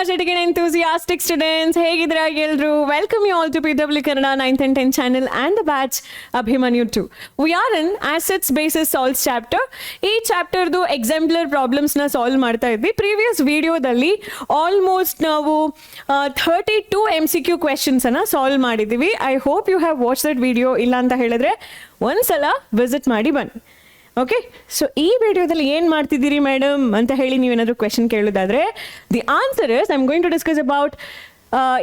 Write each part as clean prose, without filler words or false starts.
energetic and enthusiastic students. ಹೇಗಿದ್ದೀರಾ ಎಲ್ಲರೂ? Welcome you all to PW Kannada 9th and 10th channel and the batch Abhimanyu 2. We are in assets basis SALTS chapter. ಈ ಚಾಪ್ಟರ್ದು exemplar ಪ್ರಾಬ್ಲಮ್ಸ್ನ solve ಮಾಡ್ತಾ ಇದ್ವಿ. Previous ವಿಡಿಯೋದಲ್ಲಿ almost ನಾವು 32 MCQ ಕ್ವೆಶನ್ಸನ್ನು solve ಮಾಡಿದ್ದೀವಿ. I hope you have watch that video. ಇಲ್ಲ ಅಂತ ಹೇಳಿದ್ರೆ ಒಂದ್ಸಲ ವಿಸಿಟ್ ಮಾಡಿ ಬನ್ನಿ. ಓಕೆ, ಸೊ ಈ ವಿಡಿಯೋದಲ್ಲಿ ಏನು ಮಾಡ್ತಿದ್ದೀರಿ ಮೇಡಮ್ ಅಂತ ಹೇಳಿ ನೀವೇನಾದರೂ ಕ್ವೆಶನ್ ಕೇಳೋದಾದರೆ the answer is I am going to discuss about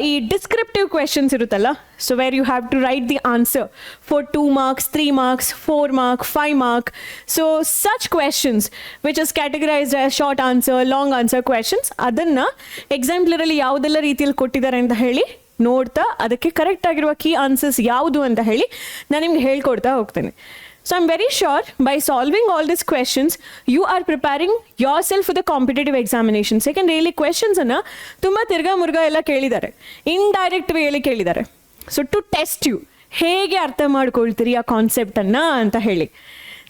ಈ ಡಿಸ್ಕ್ರಿಪ್ಟಿವ್ ಕ್ವೆಶನ್ಸ್ ಇರುತ್ತಲ್ಲ. So where you have to write the answer for 2 marks, 3 marks, 4 mark, 5 mark. So such questions which is categorized as short answer, long answer questions, ಅದನ್ನು ಎಕ್ಸಾಂಪ್ಲರಲ್ಲಿ ಯಾವುದೆಲ್ಲ ರೀತಿಯಲ್ಲಿ ಕೊಟ್ಟಿದ್ದಾರೆ ಅಂತ ಹೇಳಿ ನೋಡ್ತಾ ಅದಕ್ಕೆ ಕರೆಕ್ಟ್ ಆಗಿರುವ ಕೀ ಆನ್ಸರ್ಸ್ ಯಾವುದು ಅಂತ ಹೇಳಿ ನಾನು ನಿಮ್ಗೆ ಹೇಳ್ಕೊಡ್ತಾ ಹೋಗ್ತೇನೆ. So I'm very sure by solving all these questions, you are preparing yourself for the competitive examinations. Second, really questions anna tumba tirga murga ella kelidare, indirect way alli kelidare. So to test you, hege artha madkoltiri ಆ concept ಅನ್ನ ಅಂತ ಹೇಳಿ.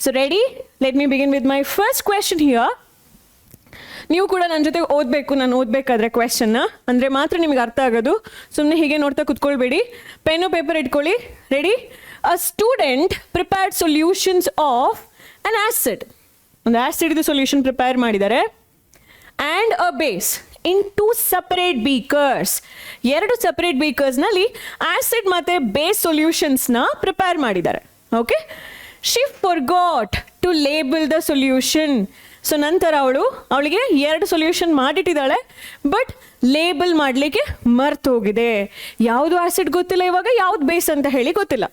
So ready? Let me begin with my first question here. ನೀವು ಕೂಡ ನನ್ನ ಜೊತೆ ಓದಬೇಕು. ನಾನು ಓದಬೇಕಾದ್ರೆ ಕ್ವೆಶನ್ನ ಅಂದರೆ ಮಾತ್ರ ನಿಮಗೆ ಅರ್ಥ ಆಗೋದು. ಸುಮ್ಮನೆ ಹೀಗೆ ನೋಡ್ತಾ ಕುತ್ಕೊಳ್ಬೇಡಿ. ಪೆನ್ನು ಪೇಪರ್ ಇಟ್ಕೊಳ್ಳಿ. Ready? A student prepared solutions of an acid. ಒಂದು ಆಸಿಡ್ದು ಸೊಲ್ಯೂಷನ್ ಪ್ರಿಪೇರ್ ಮಾಡಿದ್ದಾರೆ. And a base in 2 separate beakers. 2 separate ಬೀಕರ್ಸ್ನಲ್ಲಿ ಆಸಿಡ್ ಮತ್ತು ಬೇಸ್ ಸೊಲ್ಯೂಷನ್ಸ್ನ ಪ್ರಿಪೇರ್ ಮಾಡಿದ್ದಾರೆ. Okay, she forgot to label the solution. So ನಂತರ ಅವಳಿಗೆ 2 ಸೊಲ್ಯೂಷನ್ ಮಾಡಿಟ್ಟಿದ್ದಾಳೆ, ಬಟ್ ಲೇಬಲ್ ಮಾಡಲಿಕ್ಕೆ ಮರ್ತು ಹೋಗಿದೆ. ಯಾವುದು ಆಸಿಡ್ ಗೊತ್ತಿಲ್ಲ, ಇವಾಗ ಯಾವ್ದು ಬೇಸ್ ಅಂತ ಹೇಳಿ ಗೊತ್ತಿಲ್ಲ.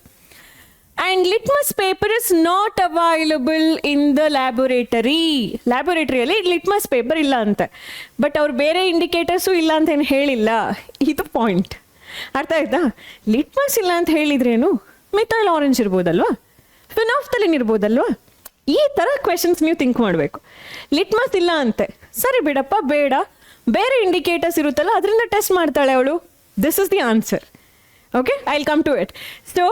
And litmus paper is not available in the ಲ್ಯಾಬೊರೇಟರಿಯಲ್ಲಿ ಲಿಟ್ಮಸ್ ಪೇಪರ್ ಇಲ್ಲ ಅಂತೆ. ಬಟ್ ಅವ್ರು ಬೇರೆ ಇಂಡಿಕೇಟರ್ಸು ಇಲ್ಲ ಅಂತ ಏನು ಹೇಳಿಲ್ಲ. ಇದು ಪಾಯಿಂಟ್. ಅರ್ಥ ಆಯ್ತಾ? ಲಿಟ್ಮಸ್ ಇಲ್ಲ ಅಂತ ಹೇಳಿದ್ರೇನು, ಮಿಥೈಲ್ ಆರೆಂಜ್ ಇರ್ಬೋದಲ್ವಾ, ಫಿನಾಫ್ಥಲಿನ್ ಇರ್ಬೋದಲ್ವಾ, ಈ ಥರ ಕ್ವೆಶನ್ಸ್ ನೀವು ಥಿಂಕ್ ಮಾಡಬೇಕು. ಲಿಟ್ಮಸ್ ಇಲ್ಲ ಅಂತೆ, ಸರಿ ಬಿಡಪ್ಪ, ಬೇಡ, ಬೇರೆ ಇಂಡಿಕೇಟರ್ಸ್ ಇರುತ್ತಲ್ಲ ಅದರಿಂದ ಟೆಸ್ಟ್ ಮಾಡ್ತಾಳೆ ಅವಳು. This is the answer. Okay, I will come to it. So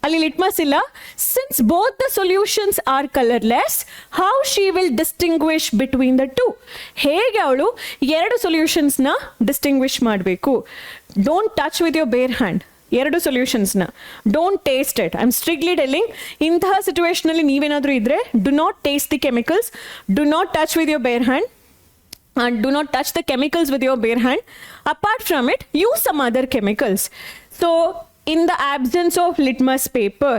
ಅಲ್ಲಿ ಲಿಟ್ಮಸ್ ಇಲ್ಲ. Since both the solutions are colourless, how she will distinguish between the 2? ಹೇಗೆ ಅವಳು 2 ಸೊಲ್ಯೂಷನ್ಸ್ನ ಡಿಸ್ಟಿಂಗ್ವಿಷ್ ಮಾಡಬೇಕು? Don't touch with your bare hand 2 ಸೊಲ್ಯೂಷನ್ಸ್ನ. Don't taste it. I am strictly telling, ಇಂತಹ ಸಿಚುವೇಷನಲ್ಲಿ ನೀವೇನಾದರೂ ಇದ್ದರೆ do not taste the chemicals, do not touch with your bare hand, and do not touch the chemicals with your bare hand. Apart from it, use some other chemicals. So in the absence of litmus paper,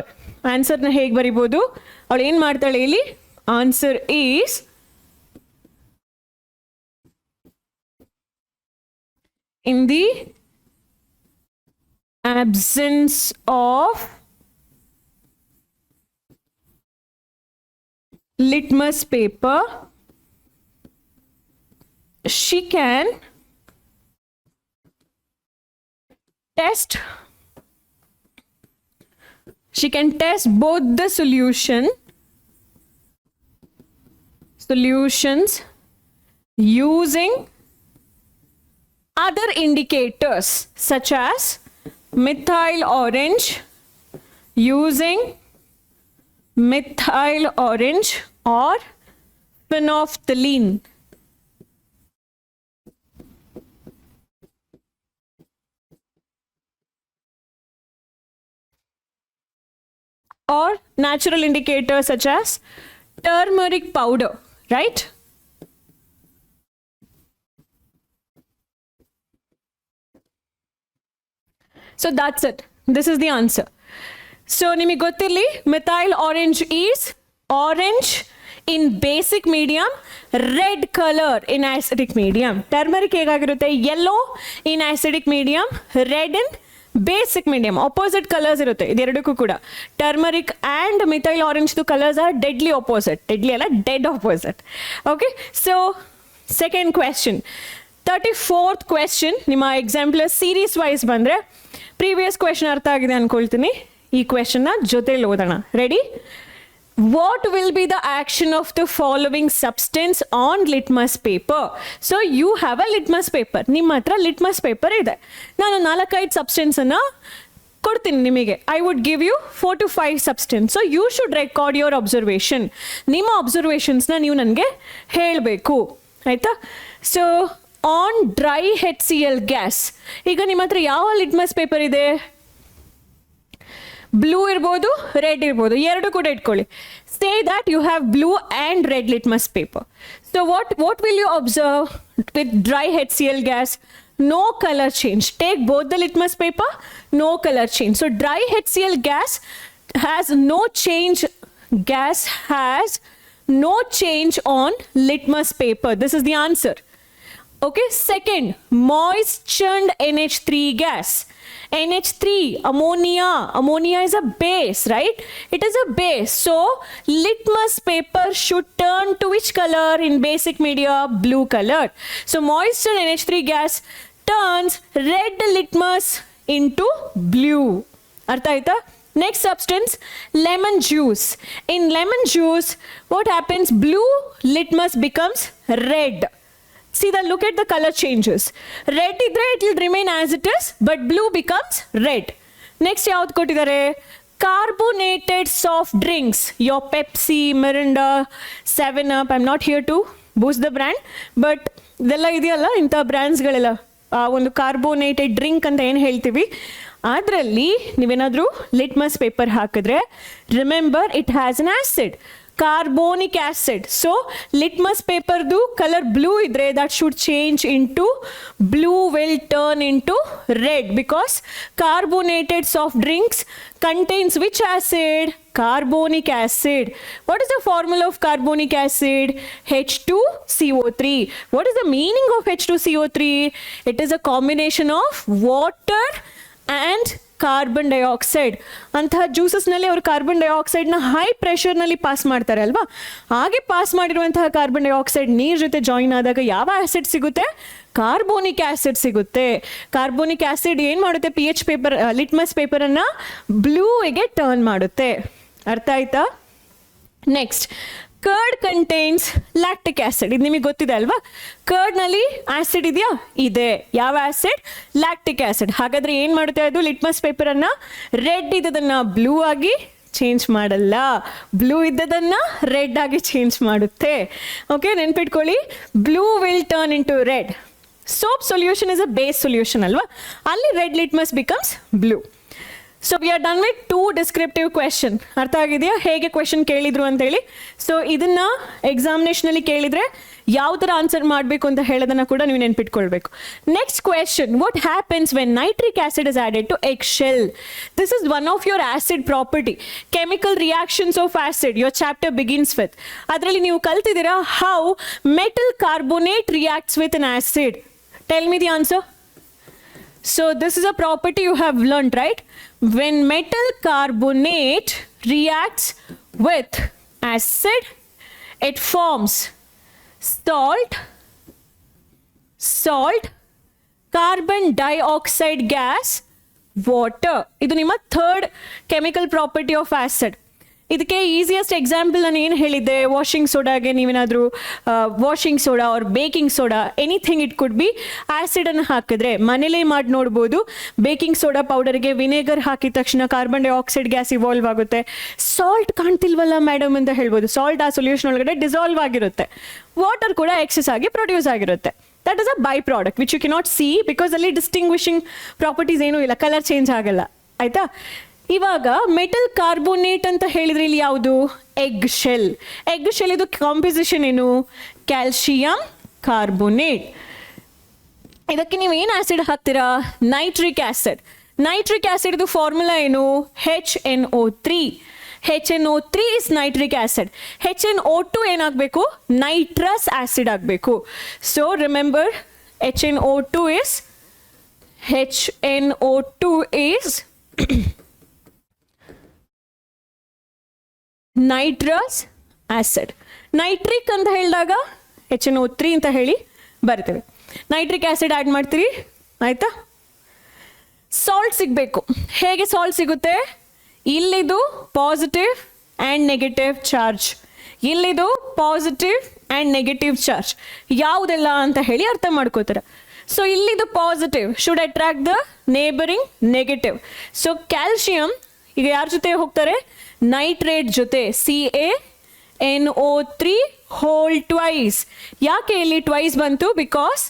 answer na hege baribodu? avಳು ಏನು ಮಾಡ್ತಾಳೆ ಇಲ್ಲಿ? Answer is in the absence of litmus paper, she can test both the solutions using other indicators such as methyl orange, using methyl orange or phenolphthalein. Or natural indicators such as turmeric powder, right? So that's it. This is the answer. So ನಿಮಗೆ ಗೊತ್ತಿರಲಿ, methyl orange is orange in basic medium, red color in acidic medium. Turmeric ಹೇಗಾಗಿರುತ್ತೆ? yellow in acidic medium, red in basic medium. Opposite colours ಇರುತ್ತೆ ಇದೆರಡಕ್ಕೂ ಕೂಡ. Turmeric and methyl ಆರೆಂಜ್ದು colours are deadly opposite. Deadly ಅಲ್ಲ, dead opposite. Okay, so second question, 34th question. ನಿಮ್ಮ exemplar series wise ಬಂದರೆ previous question ಅರ್ಥ ಆಗಿದೆ ಅಂದ್ಕೊಳ್ತೀನಿ. ಈ ಕ್ವೆಶನ್ನ ಜೊತೆಲಿ ಓದೋಣ. Ready? What will be the action of the following substance on litmus paper? So you have a litmus paper. ನಿಮ್ಮ ಹತ್ರ ಲಿಟ್ಮಸ್ ಪೇಪರ್ ಇದೆ. ನಾನು 4-5 ಸಬ್ಸ್ಟೆನ್ಸನ್ನು ಕೊಡ್ತೀನಿ ನಿಮಗೆ. I would give you 4 to 5 substance. So you should record your observation. ನಿಮ್ಮ ಅಬ್ಸರ್ವೇಷನ್ಸ್ನ ನೀವು ನನಗೆ ಹೇಳಬೇಕು, ಆಯಿತಾ? So on dry HCl gas. ಈಗ ನಿಮ್ಮ ಹತ್ರ ಯಾವ ಲಿಟ್ಮಸ್ ಪೇಪರ್ ಇದೆ? ಬ್ಲೂ ಇರ್ಬೋದು, ರೆಡ್ ಇರ್ಬೋದು, ಎರಡು ಕೂಡ ಇಟ್ಕೊಳ್ಳಿ. Say that you have blue and red litmus paper. So what will you observe with dry HCl gas? No color change. Take both the litmus paper, no color change. So dry HCl gas has no change. Gas has no change on litmus paper. This is the answer. Okay, second, moistened NH3 gas. NH3, ammonia. Ammonia is a base, right? It is a base. So litmus paper should turn to which color in basic media? Blue color. So moistened NH3 gas turns red litmus into blue. Artha aita? Next substance, lemon juice. In lemon juice, what happens? Blue litmus becomes red. See the look at the color changes. Red idre it will remain as it is, but blue becomes red. Next yaud kottidare? Carbonated soft drinks. Your Pepsi, Mirinda, 7-Up. I'm not here to boost the brand, but ಇದೆಲ್ಲ ಇದೆಯಲ್ಲ ಇಂಥ ಬ್ರ್ಯಾಂಡ್ಸ್ಗಳೆಲ್ಲ ಒಂದು carbonated drink ಅಂತ ಏನು ಹೇಳ್ತೀವಿ, ಅದರಲ್ಲಿ ನೀವೇನಾದರೂ litmus paper ಹಾಕಿದ್ರೆ remember it has an acid, carbonic acid. So litmus ಪೇಪರ್ದು ಕಲರ್ ಬ್ಲೂ ಇದ್ರೆ that should change into blue will turn into red because carbonated soft drinks contains which acid? Carbonic acid. What is the formula of carbonic acid? H2CO3. What is the meaning of H2CO3? It is a combination of water and carbon dioxide. ಅಂತಹ ಜ್ಯೂಸಸ್ನಲ್ಲಿ ಅವರು carbon ಡೈಆಕ್ಸೈಡ್ನ high ಪ್ರೆಷರ್ನಲ್ಲಿ pass ಮಾಡ್ತಾರೆ ಅಲ್ವಾ, ಹಾಗೆ pass ಮಾಡಿರುವಂತಹ carbon dioxide ನೀರು ಜೊತೆ join ಆದಾಗ ಯಾವ ಆ್ಯಸಿಡ್ ಸಿಗುತ್ತೆ? ಕಾರ್ಬೋನಿಕ್ ಆ್ಯಸಿಡ್ ಸಿಗುತ್ತೆ. ಕಾರ್ಬೋನಿಕ್ ಆ್ಯಸಿಡ್ ಏನು ಮಾಡುತ್ತೆ? PH ಪೇಪರ್ ಲಿಟ್ಮಸ್ ಪೇಪರನ್ನು ಬ್ಲೂಗೆ ಟರ್ನ್ ಮಾಡುತ್ತೆ. ಅರ್ಥ ಆಯ್ತಾ? Next, curd contains lactic acid. ಇದು ನಿಮಗೆ ಗೊತ್ತಿದೆ ಅಲ್ವಾ? ಕರ್ಡ್ನಲ್ಲಿ ಆ್ಯಸಿಡ್ ಇದೆಯಾ? ಇದೆ. ಯಾವ ಆ್ಯಸಿಡ್? Lactic acid. ಹಾಗಾದರೆ ಏನು ಮಾಡುತ್ತೆ ಅದು? ಲಿಟ್ಮಸ್ ಪೇಪರನ್ನು ರೆಡ್ ಇದ್ದದನ್ನು ಬ್ಲೂ ಆಗಿ ಚೇಂಜ್ ಮಾಡಲ್ಲ, ಬ್ಲೂ ಇದ್ದದನ್ನು ರೆಡ್ ಆಗಿ ಚೇಂಜ್ ಮಾಡುತ್ತೆ. ಓಕೆ, ನೆನ್ಪಿಟ್ಕೊಳ್ಳಿ, blue will turn into red. Soap solution is a base solution ಅಲ್ವಾ, ಅಲ್ಲಿ red litmus becomes blue. So we are done with 2 descriptive question. ಅರ್ಥ ಆಗಿದೆಯಾ ಹೇಗೆ ಕ್ವೆಶನ್ ಕೇಳಿದ್ರು ಅಂತೇಳಿ? ಸೊ ಇದನ್ನ ಎಕ್ಸಾಮಿನೇಷನಲ್ಲಿ ಕೇಳಿದರೆ ಯಾವ ಥರ ಆನ್ಸರ್ ಮಾಡಬೇಕು ಅಂತ ಹೇಳೋದನ್ನು ಕೂಡ ನೀವು ನೆನ್ಪಿಟ್ಕೊಳ್ಬೇಕು. Next question, what happens when nitric acid is added to egg shell? This is one of your acid property. Chemical reactions of acid your chapter begins with. ಅದರಲ್ಲಿ ನೀವು ಕಲ್ತಿದ್ದೀರಾ how metal carbonate reacts with an acid. Tell me the answer. So this is a property you have learned, right? When metal carbonate reacts with acid, it forms salt, carbon dioxide gas, water. Idu nimma third chemical property of acid. ಇದಕ್ಕೆ easiest example ನಾನು ಏನು ಹೇಳಿದ್ದೆ? Washing ಸೋಡಾಗೆ ನೀವೇನಾದರೂ washing soda or baking soda anything it could be ಆ್ಯಸಿಡನ್ನು ಹಾಕಿದ್ರೆ ಮನೇಲೇ ಮಾಡಿ ನೋಡ್ಬೋದು. ಬೇಕಿಂಗ್ ಸೋಡಾ ಪೌಡರ್ಗೆ ವಿನೆಗರ್ ಹಾಕಿದ ತಕ್ಷಣ ಕಾರ್ಬನ್ ಡೈಆಕ್ಸೈಡ್ ಗ್ಯಾಸ್ ಇವಾಲ್ವ್ ಆಗುತ್ತೆ. ಸಾಲ್ಟ್ ಕಾಣ್ತಿಲ್ವಲ್ಲ ಮೇಡಮ್ ಅಂತ ಹೇಳ್ಬೋದು. ಸಾಲ್ಟ್ ಆ ಸೊಲ್ಯೂಷನ್ ಒಳಗಡೆ ಡಿಸಾಲ್ವ್ ಆಗಿರುತ್ತೆ, ವಾಟರ್ ಕೂಡ ಎಕ್ಸೆಸ್ ಆಗಿ ಪ್ರೊಡ್ಯೂಸ್ ಆಗಿರುತ್ತೆ. That is a by product which you cannot see because ಅಲ್ಲಿ ಡಿಸ್ಟಿಂಗ್ವಿಷಿಂಗ್ ಪ್ರಾಪರ್ಟೀಸ್ ಏನೂ ಇಲ್ಲ, ಕಲರ್ ಚೇಂಜ್ ಆಗಲ್ಲ. ಆಯಿತಾ? ಇವಾಗ ಮೆಟಲ್ ಕಾರ್ಬೋನೇಟ್ ಅಂತ ಹೇಳಿದ್ರೆ ಇಲ್ಲಿ ಯಾವುದು? Egg shell. ಎಗ್ ಶೆಲ್ ಇದು ಕಾಂಪಿಸಿಷನ್ ಏನು? Calcium carbonate. ಇದಕ್ಕೆ ನೀವು ಏನು ಆಸಿಡ್ ಹಾಕ್ತೀರಾ? Nitric acid. ನೈಟ್ರಿಕ್ ಆಸಿಡ್ ಇದು ಫಾರ್ಮುಲಾ ಏನು? HNO3. HNO3 is nitric acid. HNO2 ಏನಾಗಬೇಕು? ನೈಟ್ರಸ್ ಆಸಿಡ್ ಆಗಬೇಕು. So remember HNO2 is nitrous acid. Nitric ಅಂತ ಹೇಳಿದಾಗ HNO3 ಅಂತ ಹೇಳಿ ಬರ್ತೀವಿ. ನೈಟ್ರಿಕ್ ಆಸಿಡ್ ಆ್ಯಡ್ ಮಾಡ್ತೀರಿ. ಆಯಿತಾ? ಸಾಲ್ಟ್ ಸಿಗಬೇಕು. ಹೇಗೆ ಸಾಲ್ಟ್ ಸಿಗುತ್ತೆ? ಇಲ್ಲಿದು ಪಾಸಿಟಿವ್ ಆ್ಯಂಡ್ ನೆಗೆಟಿವ್ ಚಾರ್ಜ್, ಇಲ್ಲಿದು ಪಾಸಿಟಿವ್ ಆ್ಯಂಡ್ ನೆಗೆಟಿವ್ ಚಾರ್ಜ್. ಯಾವುದೆಲ್ಲ ಅಂತ ಹೇಳಿ ಅರ್ಥ ಮಾಡ್ಕೋತಾರೆ. ಸೊ ಇಲ್ಲಿದು positive should attract the neighbouring negative. So calcium ಈಗ ಯಾರ ಜೊತೆ ಹೋಗ್ತಾರೆ? ನೈಟ್ರೇಟ್ ಜೊತೆ. CaNO3 hole twice. ಯಾಕೆ ಇಲ್ಲಿ ಟ್ವೈಸ್ ಬಂತು? ಬಿಕಾಸ್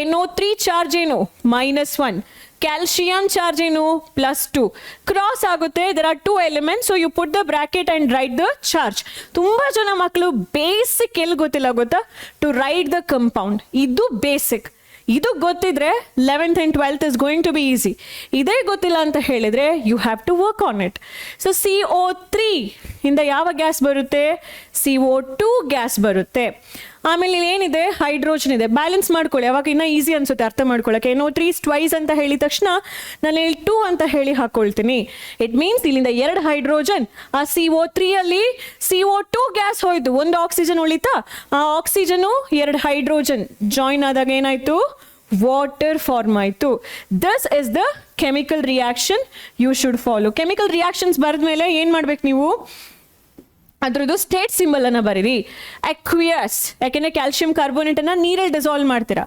NO3 ಚಾರ್ಜ್ ಏನು -1, ಕ್ಯಾಲ್ಸಿಯಂ ಚಾರ್ಜ್ ಏನು +2, ಕ್ರಾಸ್ ಆಗುತ್ತೆ. There are 2 elements, so you put the bracket and write the charge. ತುಂಬಾ ಜನ ಮಕ್ಕಳು ಬೇಸಿಕ್ ಎಲ್ಲಿ ಗೊತ್ತಿಲ್ಲ ಗೊತ್ತಾ, ಟು ರೈಟ್ ದ ಕಂಪೌಂಡ್. ಇದು ಬೇಸಿಕ್. ಇದು ಗೊತ್ತಿದ್ರೆ 11th and 12th is going to be easy. ಇದೇ ಗೊತ್ತಿಲ್ಲ ಅಂತ ಹೇಳಿದ್ರೆ you have to work on it. So CO3 ಇಂದ ಯಾವ ಗ್ಯಾಸ್ ಬರುತ್ತೆ, CO2 ಗ್ಯಾಸ್ ಬರುತ್ತೆ. ಆಮೇಲೆ ಏನಿದೆ, ಹೈಡ್ರೋಜನ್ ಇದೆ. ಬ್ಯಾಲೆನ್ಸ್ ಮಾಡ್ಕೊಳ್ಳಿ, ಅವಾಗ ಇನ್ನೂ ಈಸಿ ಅನ್ಸುತ್ತೆ ಅರ್ಥ ಮಾಡ್ಕೊಳ್ಳೋಕೆ. NO3 ಟ್ವೈಸ್ ಅಂತ ಹೇಳಿದ ತಕ್ಷಣ ನಾನು ಇಲ್ಲಿ 2 ಅಂತ ಹೇಳಿ ಹಾಕೊಳ್ತೀನಿ. ಇಟ್ ಮೀನ್ಸ್ ಇಲ್ಲಿಂದ 2 ಹೈಡ್ರೋಜನ್, ಆ CO3 ಅಲ್ಲಿ CO2 ಗ್ಯಾಸ್ ಹೋಯ್ತು, 1 ಆಕ್ಸಿಜನ್ ಉಳಿತಾ, ಆ ಆಕ್ಸಿಜನು 2 ಹೈಡ್ರೋಜನ್ ಜಾಯಿನ್ ಆದಾಗ ಏನಾಯ್ತು, ವಾಟರ್ ಫಾರ್ಮ್ ಆಯಿತು. This is the chemical reaction you should follow. Chemical reactions ಬರೆದ ಮೇಲೆ ಏನು ಮಾಡ್ಬೇಕು ನೀವು, ಅದ್ರದ್ದು ಸ್ಟೇಟ್ ಸಿಂಬಲ್ ಅನ್ನ ಬರೀರಿ. ಅಕ್ವಿಯಸ್, ಯಾಕೆಂದ್ರೆ ಕ್ಯಾಲ್ಸಿಯಂ ಕಾರ್ಬೋನೇಟ್ ಅನ್ನ ನೀರಲ್ಲಿ ಡಿಸಾಲ್ವ್ ಮಾಡ್ತೀರಾ.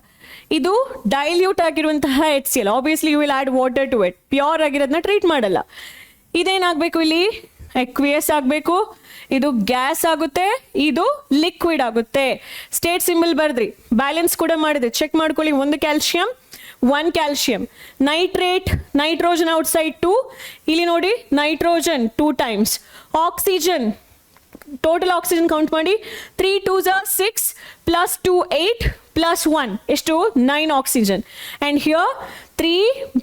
ಇದು ಡೈಲ್ಯೂಟ್ ಆಗಿರುವಂತಹ HCl, obviously you will add water to it. Pure ಆಗಿರೋದನ್ನ ಟ್ರೀಟ್ ಮಾಡಲ್ಲ. ಇದೇನಾಗಬೇಕು, ಇಲ್ಲಿ ಅಕ್ವಿಯಸ್ ಆಗಬೇಕು, ಇದು ಗ್ಯಾಸ್ ಆಗುತ್ತೆ, ಇದು ಲಿಕ್ವಿಡ್ ಆಗುತ್ತೆ. ಸ್ಟೇಟ್ ಸಿಂಬಲ್ ಬರೆದ್ರಿ, ಬ್ಯಾಲೆನ್ಸ್ ಕೂಡ ಮಾಡಿದ್ರಿ, ಚೆಕ್ ಮಾಡ್ಕೊಳ್ಳಿ. 1 calcium 1 calcium, nitrate, nitrogen outside 2, ಇಲ್ಲಿ ನೋಡಿ nitrogen 2 times, oxygen total oxygen count ಮಾಡಿ, 3 2s are 6 +2 8 +1 ಎಷ್ಟು 9 oxygen. And here 3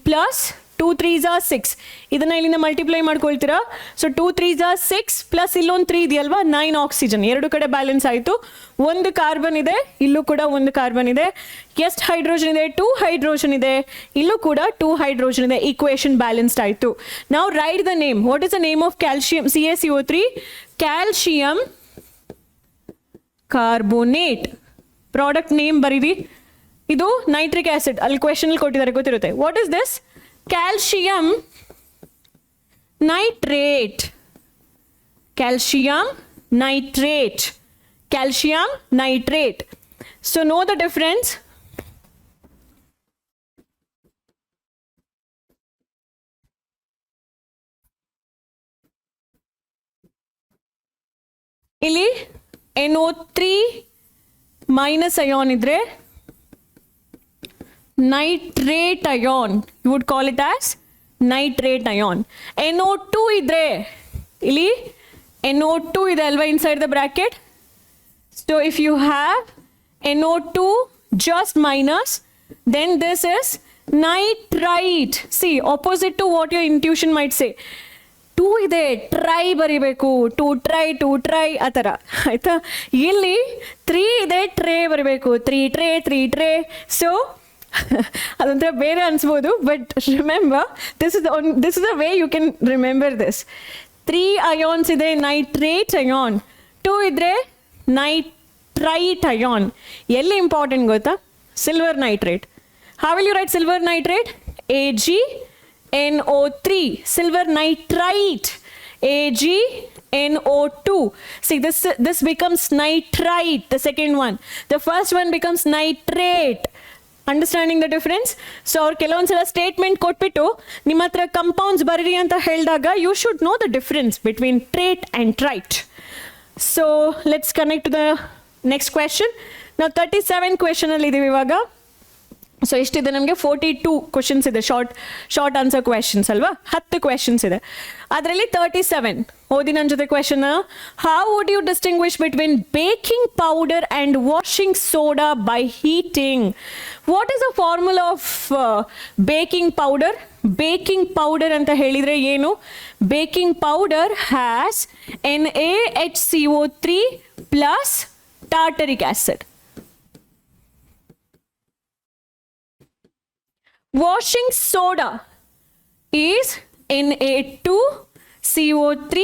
+2 3s are 6. ಇದನ್ನ ಇಲ್ಲಿಂದ ಮಲ್ಟಿಪ್ಲೈ ಮಾಡ್ಕೊಳ್ತೀರಾ. ಸೊ 2 3s are 6 ಪ್ಲಸ್ ಇಲ್ಲೊಂದು 3 ಇದೆಯಲ್ವಾ, 9 ಆಕ್ಸಿಜನ್. ಎರಡು ಕಡೆ ಬ್ಯಾಲೆನ್ಸ್ ಆಯಿತು. 1 ಕಾರ್ಬನ್ ಇದೆ, ಇಲ್ಲೂ ಕೂಡ 1 ಕಾರ್ಬನ್ ಇದೆ. ಎಷ್ಟು ಹೈಡ್ರೋಜನ್ ಇದೆ, 2 ಹೈಡ್ರೋಜನ್ ಇದೆ, ಇಲ್ಲೂ ಕೂಡ 2 ಹೈಡ್ರೋಜನ್ ಇದೆ. ಈಕ್ವೇಷನ್ ಬ್ಯಾಲೆನ್ಸ್ಡ್ ಆಯಿತು. ನಾವು write the name. What is the name of calcium, CaCO3, calcium carbonate. Product name ಬರೀರಿ. ಇದು ನೈಟ್ರಿಕ್ ಆಸಿಡ್, ಅಲ್ಲಿ ಕ್ವೆಶನ್ ಅಲ್ಲಿ ಕೊಟ್ಟಿದ್ದಾರೆ, ಗೊತ್ತಿರುತ್ತೆ. What is this, calcium nitrate, calcium nitrate, calcium nitrate. So know the difference. ಇಲ್ಲಿ NO3 minus ion ಇದ್ರೆ nitrate ion, you would call it as nitrate ion. NO2 ಇದ್ರೆ ಇಲ್ಲಿ NO2 ಇದೆ ಅಲ್ವಾ inside the bracket. So if you have NO2 just minus, then this is nitrite. See, opposite to what your intuition might say. 2 ಇದೆ, try ಬರಿಬೇಕು, to try ಆ ಥರ ಆಯ್ತಾ. ಇಲ್ಲಿ 3 ಇದೆ, ಟ್ರೇ ಬರಿಬೇಕು, 3 ಟ್ರೇ. ಸೊ ಅದೊಂಥರ ಬೇರೆ ಅನ್ಸ್ಬೋದು, but remember this is the way you can remember this. 3 ions ಇದೆ, ನೈಟ್ರೇಟ್ ಅಯಾನ್. 2 ಇದ್ರೆ ನೈಟ್ರೈಟ್ ಅಯಾನ್. ಎಲ್ಲಿ ಇಂಪಾರ್ಟೆಂಟ್ ಗೊತ್ತಾ, silver nitrate. How will you write silver nitrate, AgNO3, silver nitrite, AgNO2. See, this becomes nitrite, the second one. The first one becomes nitrate. Understanding the difference? So ಅವ್ರು ಕೆಲವೊಂದ್ಸಲ statement ಕೊಟ್ಬಿಟ್ಟು ನಿಮ್ಮ ಹತ್ರ compounds ಬರೀರಿ ಅಂತ ಹೇಳಿದಾಗ you should know the difference between trate and trite. So let's connect to the next question. ನಾವು 37 ಕ್ವೆಶನಲ್ಲಿ ಇದ್ದೀವಿ ಇವಾಗ. ಸೊ ಎಷ್ಟಿದೆ ನಮಗೆ, 42 ಕ್ವೆಶನ್ಸ್ ಇದೆ, ಶಾರ್ಟ್ ಆನ್ಸರ್ ಕ್ವೆಶನ್ಸ್ ಅಲ್ವಾ, 10 ಕ್ವೆಶನ್ಸ್ ಇದೆ. ಅದರಲ್ಲಿ 37 ಓದಿ ನನ್ನ ಜೊತೆ question. How would you distinguish between baking powder and washing soda by heating? What is the formula of baking powder? Baking powder ಅಂತ ಹೇಳಿದರೆ ಏನು? Baking powder has NaHCO3 plus tartaric acid. Washing soda is Na2CO3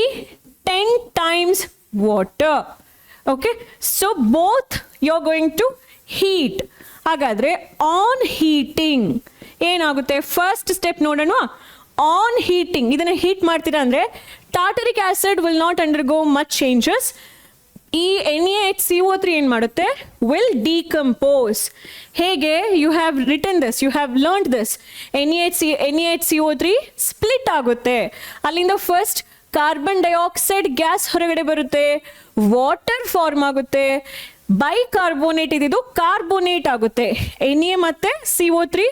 10 times water. Okay, so both you're going to heat. ಹಾಗಾದ್ರೆ on heating ಏನಾಗುತ್ತೆ, first step ನೋಡೋಣ. On heating, ಇದನ್ನ heat ಮಾಡ್ತೀರಾ ಅಂದರೆ tartaric acid will not undergo much changes. ಈ NaHCO3 ಏನು ಮಾಡುತ್ತೆ, will decompose. ಹೇಗೆ, you have written this, you have learned this. NaHCO3 split ಆಗುತ್ತೆ. ಅಲ್ಲಿಂದ ಫಸ್ಟ್ ಕಾರ್ಬನ್ ಡೈಆಕ್ಸೈಡ್ ಗ್ಯಾಸ್ ಹೊರಗಡೆ ಬರುತ್ತೆ, ವಾಟರ್ ಫಾರ್ಮ್ ಆಗುತ್ತೆ, ಬೈಕಾರ್ಬೋನೇಟ್ ಇದ್ದು ಕಾರ್ಬೋನೇಟ್ ಆಗುತ್ತೆ. Na ಮತ್ತೆ CO3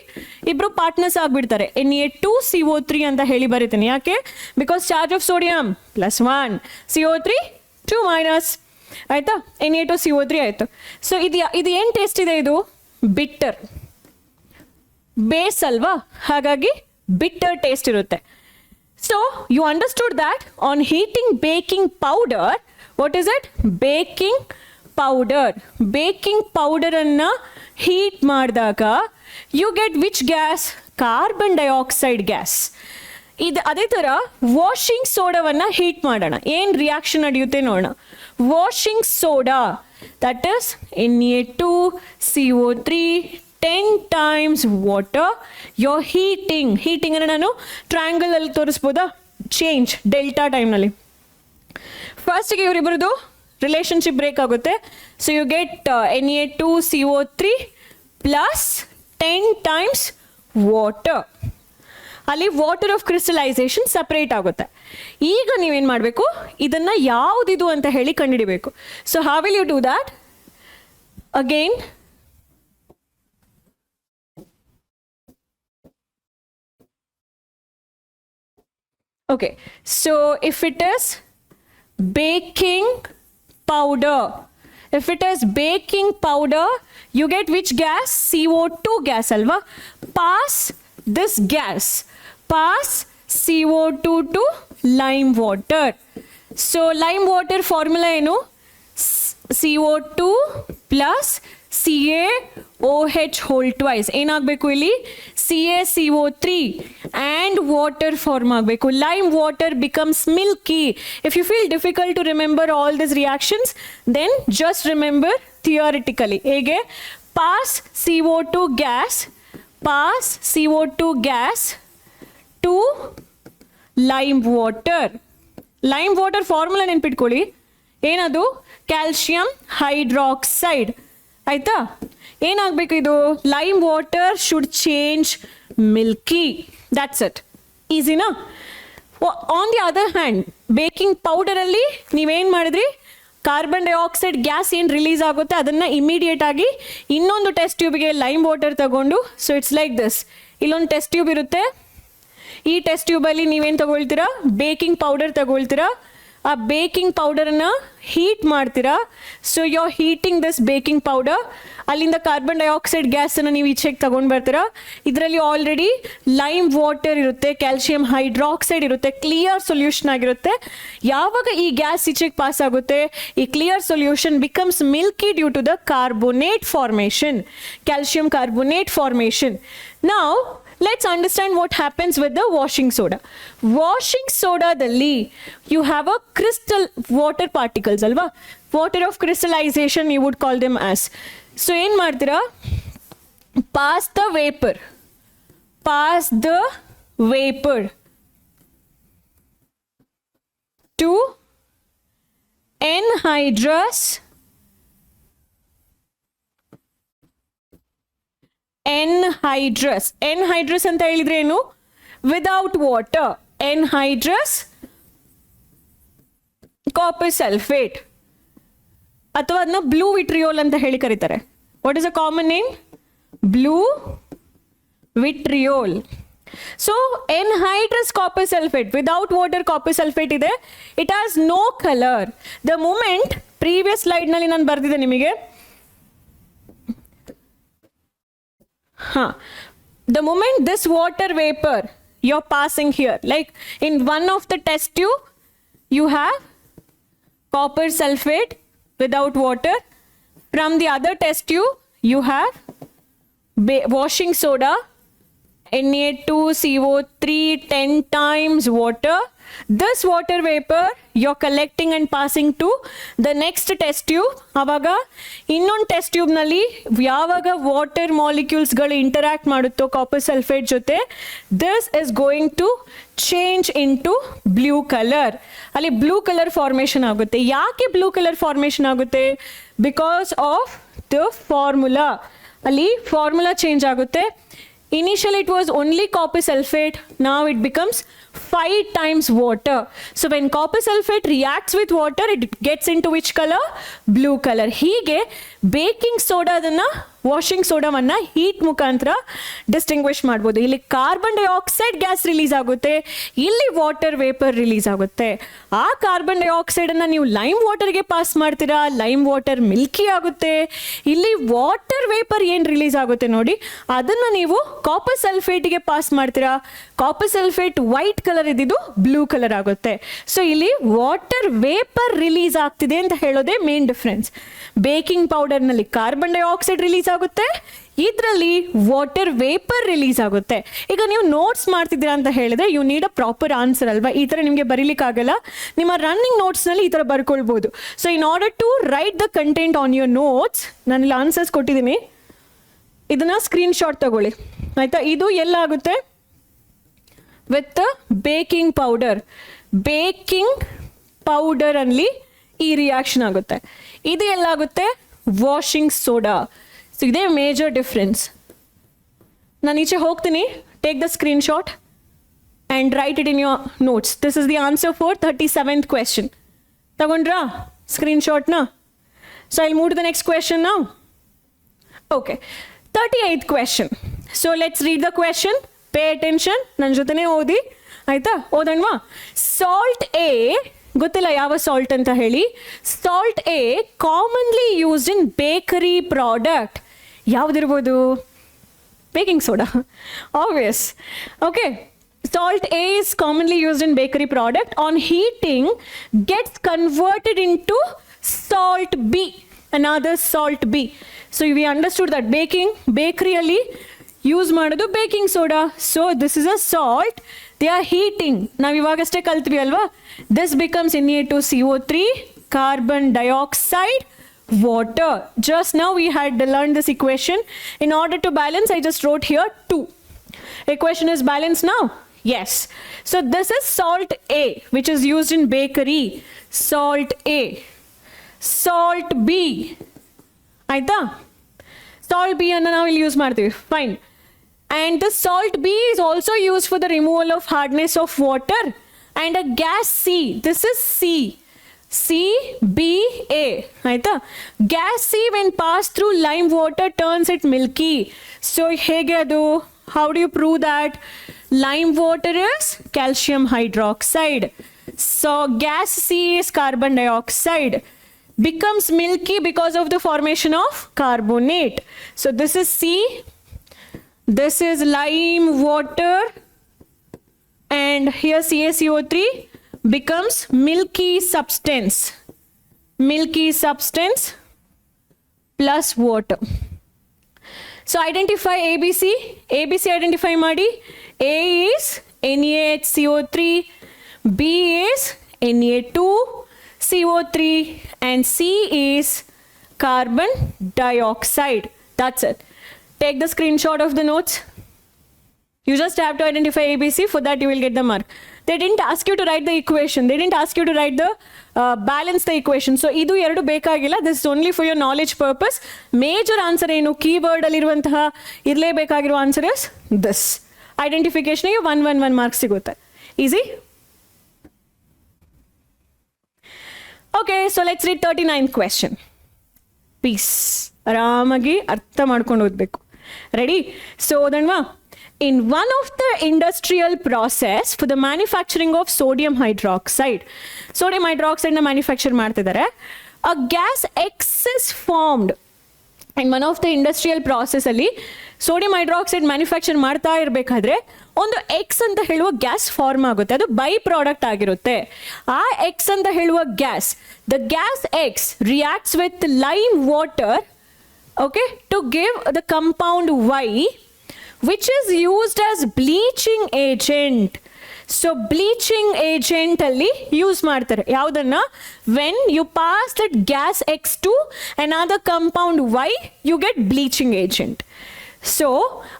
ಇಬ್ರು ಪಾರ್ಟ್ನರ್ಸ್ ಆಗ್ಬಿಡ್ತಾರೆ. Na2CO3 ಅಂತ ಹೇಳಿ ಬರೀತೀನಿ. ಯಾಕೆ? Because charge of sodium +1, CO3 2-. ಆಯ್ತಾ? Na2CO3 ಆಯ್ತು. ಸೊ ಇದು ಏನು ಟೇಸ್ಟ್ ಇದೆ? ಇದು ಬಿಟ್ಟರ್ ಬೇಸ್ ಅಲ್ವಾ, ಹಾಗಾಗಿ ಬಿಟ್ಟರ್ ಟೇಸ್ಟ್ ಇರುತ್ತೆ. So you understood that on heating baking powder, what is it? Baking powder. Baking ಪೌಡರನ್ನು ಹೀಟ್ ಮಾಡಿದಾಗ you get which gas? Carbon dioxide gas. ಇದು ಅದೇ ಥರ ವಾಷಿಂಗ್ ಸೋಡಾವನ್ನು ಹೀಟ್ ಮಾಡೋಣ, ಏನು ರಿಯಾಕ್ಷನ್ ನಡೆಯುತ್ತೆ ನೋಡೋಣ. Washing soda, that is Na2CO3 10 times water. You're heating ಅಂದರೆ ನಾನು ಟ್ರಯಾಂಗಲ್ ಅಲ್ಲಿ ತೋರಿಸ್ಬೋದಾ? ಚೇಂಜ್ ಡೆಲ್ಟಾ ಟೈಮ್ನಲ್ಲಿ ಫಸ್ಟಿಗೆ ಇವರಿಬ್ಬರದು ರಿಲೇಶನ್ಶಿಪ್ ಬ್ರೇಕ್ ಆಗುತ್ತೆ. So you get Na2CO3 plus 10 times water. ಅಲ್ಲಿ ವಾಟರ್ ಆಫ್ ಕ್ರಿಸ್ಟಲೈಸೇಷನ್ ಸಪ್ರೇಟ್ ಆಗುತ್ತೆ. ಈಗ ನೀವೇನು ಮಾಡಬೇಕು? ಇದನ್ನು ಯಾವುದಿದು ಅಂತ ಹೇಳಿ ಕಂಡುಹಿಡಿಬೇಕು. So how will you do that? Again okay, so if it is baking powder, you get which gas? CO2 gas alva. Pass this gas, pass CO2 to lime water. So lime water formula enu? CO2 plus CaOH whole twice. ಏನಾಗಬೇಕು ಇಲ್ಲಿ? CaCO3 and water form ಆಗಬೇಕು. Lime water becomes milky. If you feel difficult to remember all these reactions, then just remember theoretically. ಹೇಗೆ? Pass CO2 gas to lime water. Lime water formula ನೆನ್ಪಿಟ್ಕೊಳ್ಳಿ. ಏನದು? Calcium hydroxide. ಆಯ್ತಾ? ಏನಾಗಬೇಕು ಇದು? Lime water should change milky. That's it. ಈಸಿನಾ? On the other hand baking ಪೌಡರಲ್ಲಿ ನೀವೇನು ಮಾಡಿದ್ರಿ? ಕಾರ್ಬನ್ ಡೈಆಕ್ಸೈಡ್ ಗ್ಯಾಸ್ ಏನು ರಿಲೀಸ್ ಆಗುತ್ತೆ ಅದನ್ನು ಇಮಿಡಿಯೇಟ್ ಆಗಿ ಇನ್ನೊಂದು ಟೆಸ್ಟ್ ಟ್ಯೂಬ್ಗೆ ಲೈಮ್ ವಾಟರ್ ತಗೊಂಡು, ಸೊ ಇಟ್ಸ್ ಲೈಕ್ ದಿಸ್. ಇಲ್ಲೊಂದು ಟೆಸ್ಟ್ ಟ್ಯೂಬ್ ಇರುತ್ತೆ. ಈ ಟೆಸ್ಟ್ ಟ್ಯೂಬಲ್ಲಿ ನೀವೇನು ತಗೊಳ್ತೀರಾ? ಬೇಕಿಂಗ್ ಪೌಡರ್ ತಗೊಳ್ತೀರಾ. ಆ ಬೇಕಿಂಗ್ ಪೌಡರನ್ನು ಹೀಟ್ ಮಾಡ್ತೀರಾ. So you are heating this baking powder. ಅಲ್ಲಿಂದ ಕಾರ್ಬನ್ ಡೈಆಕ್ಸೈಡ್ ಗ್ಯಾಸನ್ನು ನೀವು ಈಚೆಗೆ ತಗೊಂಡು ಬರ್ತೀರಾ. ಇದರಲ್ಲಿ ಆಲ್ರೆಡಿ ಲೈಮ್ ವಾಟರ್ ಇರುತ್ತೆ, ಕ್ಯಾಲ್ಶಿಯಂ ಹೈಡ್ರಾಕ್ಸೈಡ್ ಇರುತ್ತೆ, ಕ್ಲಿಯರ್ ಸೊಲ್ಯೂಷನ್ ಆಗಿರುತ್ತೆ. ಯಾವಾಗ ಈ ಗ್ಯಾಸ್ ಈಚೆಗೆ ಪಾಸ್ ಆಗುತ್ತೆ, ಈ clear solution becomes milky due to the carbonate formation, calcium carbonate formation. Now let's understand what happens with the washing soda. Washing soda dalli you have a crystal water particles alva, water of crystallization you would call them as. So ಏನು ಮಾಡ್ತೀರಾ? pass the vapor to anhydrous ಅಂತ ಹೇಳಿದ್ರೆ ಏನು? Without water. Anhydrous copper sulphate, ಅಥವಾ ಅದನ್ನ blue vitriol ಅಂತ ಹೇಳಿ ಕರೀತಾರೆ. What is a common name? Blue vitriol. So anhydrous copper sulphate, without water copper sulphate ಇದೆ. It has no colour. The moment previous ಸ್ಲೈಡ್ನಲ್ಲಿ ನಾನು ಬರೆದಿದ್ದೆ ನಿಮಗೆ. The moment this water vapor you're passing here, like in one of the test tube you have copper sulfate without water, from the other test tube you have washing soda Na2CO3 10 times water. This water vapor you're collecting and passing to the next test tube. Avaga innond test tube nalli yavaga water molecules galu interact madutto copper sulfate jote, this is going to change into blue color. Ali blue color formation agutte. Yake blue color formation agutte? Because of the formula. Ali formula change agutte. Initially it was only copper sulfate, now it becomes 5 times water. So when copper sulfate reacts with water, it gets into which color? Blue color. ಹೀಗೆ baking ಸೋಡಾದನ್ನ washing ಸೋಡಾವನ್ನ heat ಮುಖಾಂತರ distinguish ಮಾಡ್ಬೋದು. ಇಲ್ಲಿ carbon dioxide gas release ಆಗುತ್ತೆ, ಇಲ್ಲಿ water vapour release ಆಗುತ್ತೆ. ಆ carbon dioxide ಅನ್ನ ನೀವು ಲೈಮ್ ವಾಟರ್ಗೆ ಪಾಸ್ ಮಾಡ್ತೀರಾ, ಲೈಮ್ ವಾಟರ್ ಮಿಲ್ಕಿ ಆಗುತ್ತೆ. ಇಲ್ಲಿ ವಾಟರ್ ವೇಪರ್ ಏನು ರಿಲೀಸ್ ಆಗುತ್ತೆ ನೋಡಿ, ಅದನ್ನ ನೀವು ಕಾಪರ್ ಸಲ್ಫೇಟ್ಗೆ ಪಾಸ್ ಮಾಡ್ತೀರಾ. ಕಾಪರ್ ಸಲ್ಫೇಟ್ ವೈಟ್ ಕಲರ್ ಇದ್ದಿದ್ದು ಬ್ಲೂ ಕಲರ್ ಆಗುತ್ತೆ. ಸೊ ಇಲ್ಲಿ ವಾಟರ್ ವೇಪರ್ ರಿಲೀಸ್ ಆಗ್ತಿದೆ ಅಂತ ಹೇಳೋದೇ ಮೇನ್ ಡಿಫ್ರೆನ್ಸ್. ಬೇಕಿಂಗ್ ಪೌಡರ್ನಲ್ಲಿ ಕಾರ್ಬನ್ ಡೈಆಕ್ಸೈಡ್ ರಿಲೀಸ್ ಆಗುತ್ತೆ, ಇದರಲ್ಲಿ ವಾಟರ್ ವೇಪರ್ ರಿಲೀಸ್ ಆಗುತ್ತೆ. ಈಗ ನೀವು ನೋಟ್ಸ್ ಮಾಡ್ತಿದ್ದೀರಾ ಅಂತ ಹೇಳಿದ್ರೆ you need a proper answer ಅಲ್ವಾ. ಈ ಥರ ನಿಮಗೆ ಬರೀಲಿಕ್ಕಾಗಲ್ಲ, ನಿಮ್ಮ ರನ್ನಿಂಗ್ ನೋಟ್ಸ್ನಲ್ಲಿ ಈ ಥರ ಬರ್ಕೊಳ್ಬೋದು. So in order to write the content on your notes, ನಾನಿಲ್ಲಿ ಆನ್ಸರ್ಸ್ ಕೊಟ್ಟಿದ್ದೀನಿ, ಇದನ್ನ ಸ್ಕ್ರೀನ್ಶಾಟ್ ತಗೊಳ್ಳಿ ಆಯ್ತಾ. ಇದು ಎಲ್ಲ ಆಗುತ್ತೆ with baking powder. Baking powder ಅಲ್ಲಿ ಈ ರಿಯಾಕ್ಷನ್ ಆಗುತ್ತೆ. ಇದು ಎಲ್ಲಾಗುತ್ತೆ ವಾಷಿಂಗ್ ಸೋಡಾ. ಸೊ ಇದೇ ಮೇಜರ್ ಡಿಫ್ರೆನ್ಸ್. ನಾನು ಈಚೆ ಹೋಗ್ತೀನಿ, take the screenshot and write it in your notes. This is the answer for 37th question. ತಗೊಂಡ್ರಾ ಸ್ಕ್ರೀನ್ಶಾಟ್ನ? So I move to the next question ನಾವು. Okay, 38th question. So let's read the question. Pay attention, ನನ್ನ ಜೊತೆನೇ ಓದಿ ಆಯ್ತಾ. ಓದಣ್ವಾ? Salt A, ಗೊತ್ತಿಲ್ಲ ಯಾವ salt ಅಂತ ಹೇಳಿ. Salt A commonly used in bakery product. ಯಾವುದಿರ್ಬೋದು? Baking soda, obvious. Okay, salt A is commonly used in bakery product. On heating, gets converted into salt B, another salt B. So we understood that bakery ali use ಮಾಡೋದು baking soda. So this is a salt, they are heating. ನಾವು ಇವಾಗಷ್ಟೇ ಕಲ್ತ್ವಿ ಅಲ್ವಾ, this becomes Na2CO3, carbon dioxide, water. Just now we had learned this equation. In order to balance, I just wrote here 2. Equation is balanced now? Yes. So this is salt A, which is used in bakery. Salt A. Salt B. Aita? Salt B anna now we'll use ಮಾಡ್ತೀವಿ. Fine. And the salt B is also used for the removal of hardness of water. And a gas C. This is C. CBA. ಆಯ್ತಾ? Gas C when passed through lime water turns it milky. So ಹೇಗೆ ಅದು? How do you prove that? Lime water is calcium hydroxide. So gas C is carbon dioxide. Becomes milky because of the formation of carbonate. So this is C. This is lime water. And here CaCO3 becomes milky substance. Milky substance plus water. So identify ABC. ABC identify ಮಾಡಿ. A is NaHCO3, B is Na2CO3 and C is carbon dioxide. That's it. Take the screenshot of the notes. You just have to identify ABC. For that you will get the mark. They didn't ask you to write the equation. They didn't ask you to write the balance the equation. So idu eradu ಬೇಕಾಗಿಲ್ಲ. This is only for your knowledge purpose. Major answer ಏನು? Keyword ಅಲ್ಲಿರುವಂತಹ ಇರಲೇಬೇಕಾಗಿರೋ answer is this. ಐಡೆಂಟಿಫಿಕೇಶನ್ಗೆ 111 marks ಸಿಗುತ್ತೆ. Easy. Okay, so let's read 39th question. Peace, ಆರಾಮಾಗಿ ಅರ್ಥ ಮಾಡ್ಕೊಂಡು ಓದಬೇಕು. ರೆಡಿ? ಸೊ ಓದಣ್ವಾ? In one of the industrial process for the manufacturing of sodium hydroxide na manufacture ಮಾಡ್ತಿದ್ದಾರೆ. A gas X is formed. In one of the industrial process ಅಲ್ಲಿ sodium hydroxide manufacture ಮಾಡ್ತಾ ಇರಬೇಕಾದ್ರೆ ಒಂದು ಎಕ್ಸ್ ಅಂತ ಹೇಳುವ gas form ಆಗುತ್ತೆ. ಅದು by product ಆಗಿರುತ್ತೆ. ಆ ಎಕ್ಸ್ ಅಂತ ಹೇಳುವ gas, the gas X reacts with lime water, okay, to give the compound Y, which is used as bleaching agent. So bleaching agent ಅಲ್ಲಿ ಯೂಸ್ ಮಾಡ್ತಾರೆ. ಯಾವುದನ್ನ? when you pass that gas X to another compound Y, you get bleaching agent. So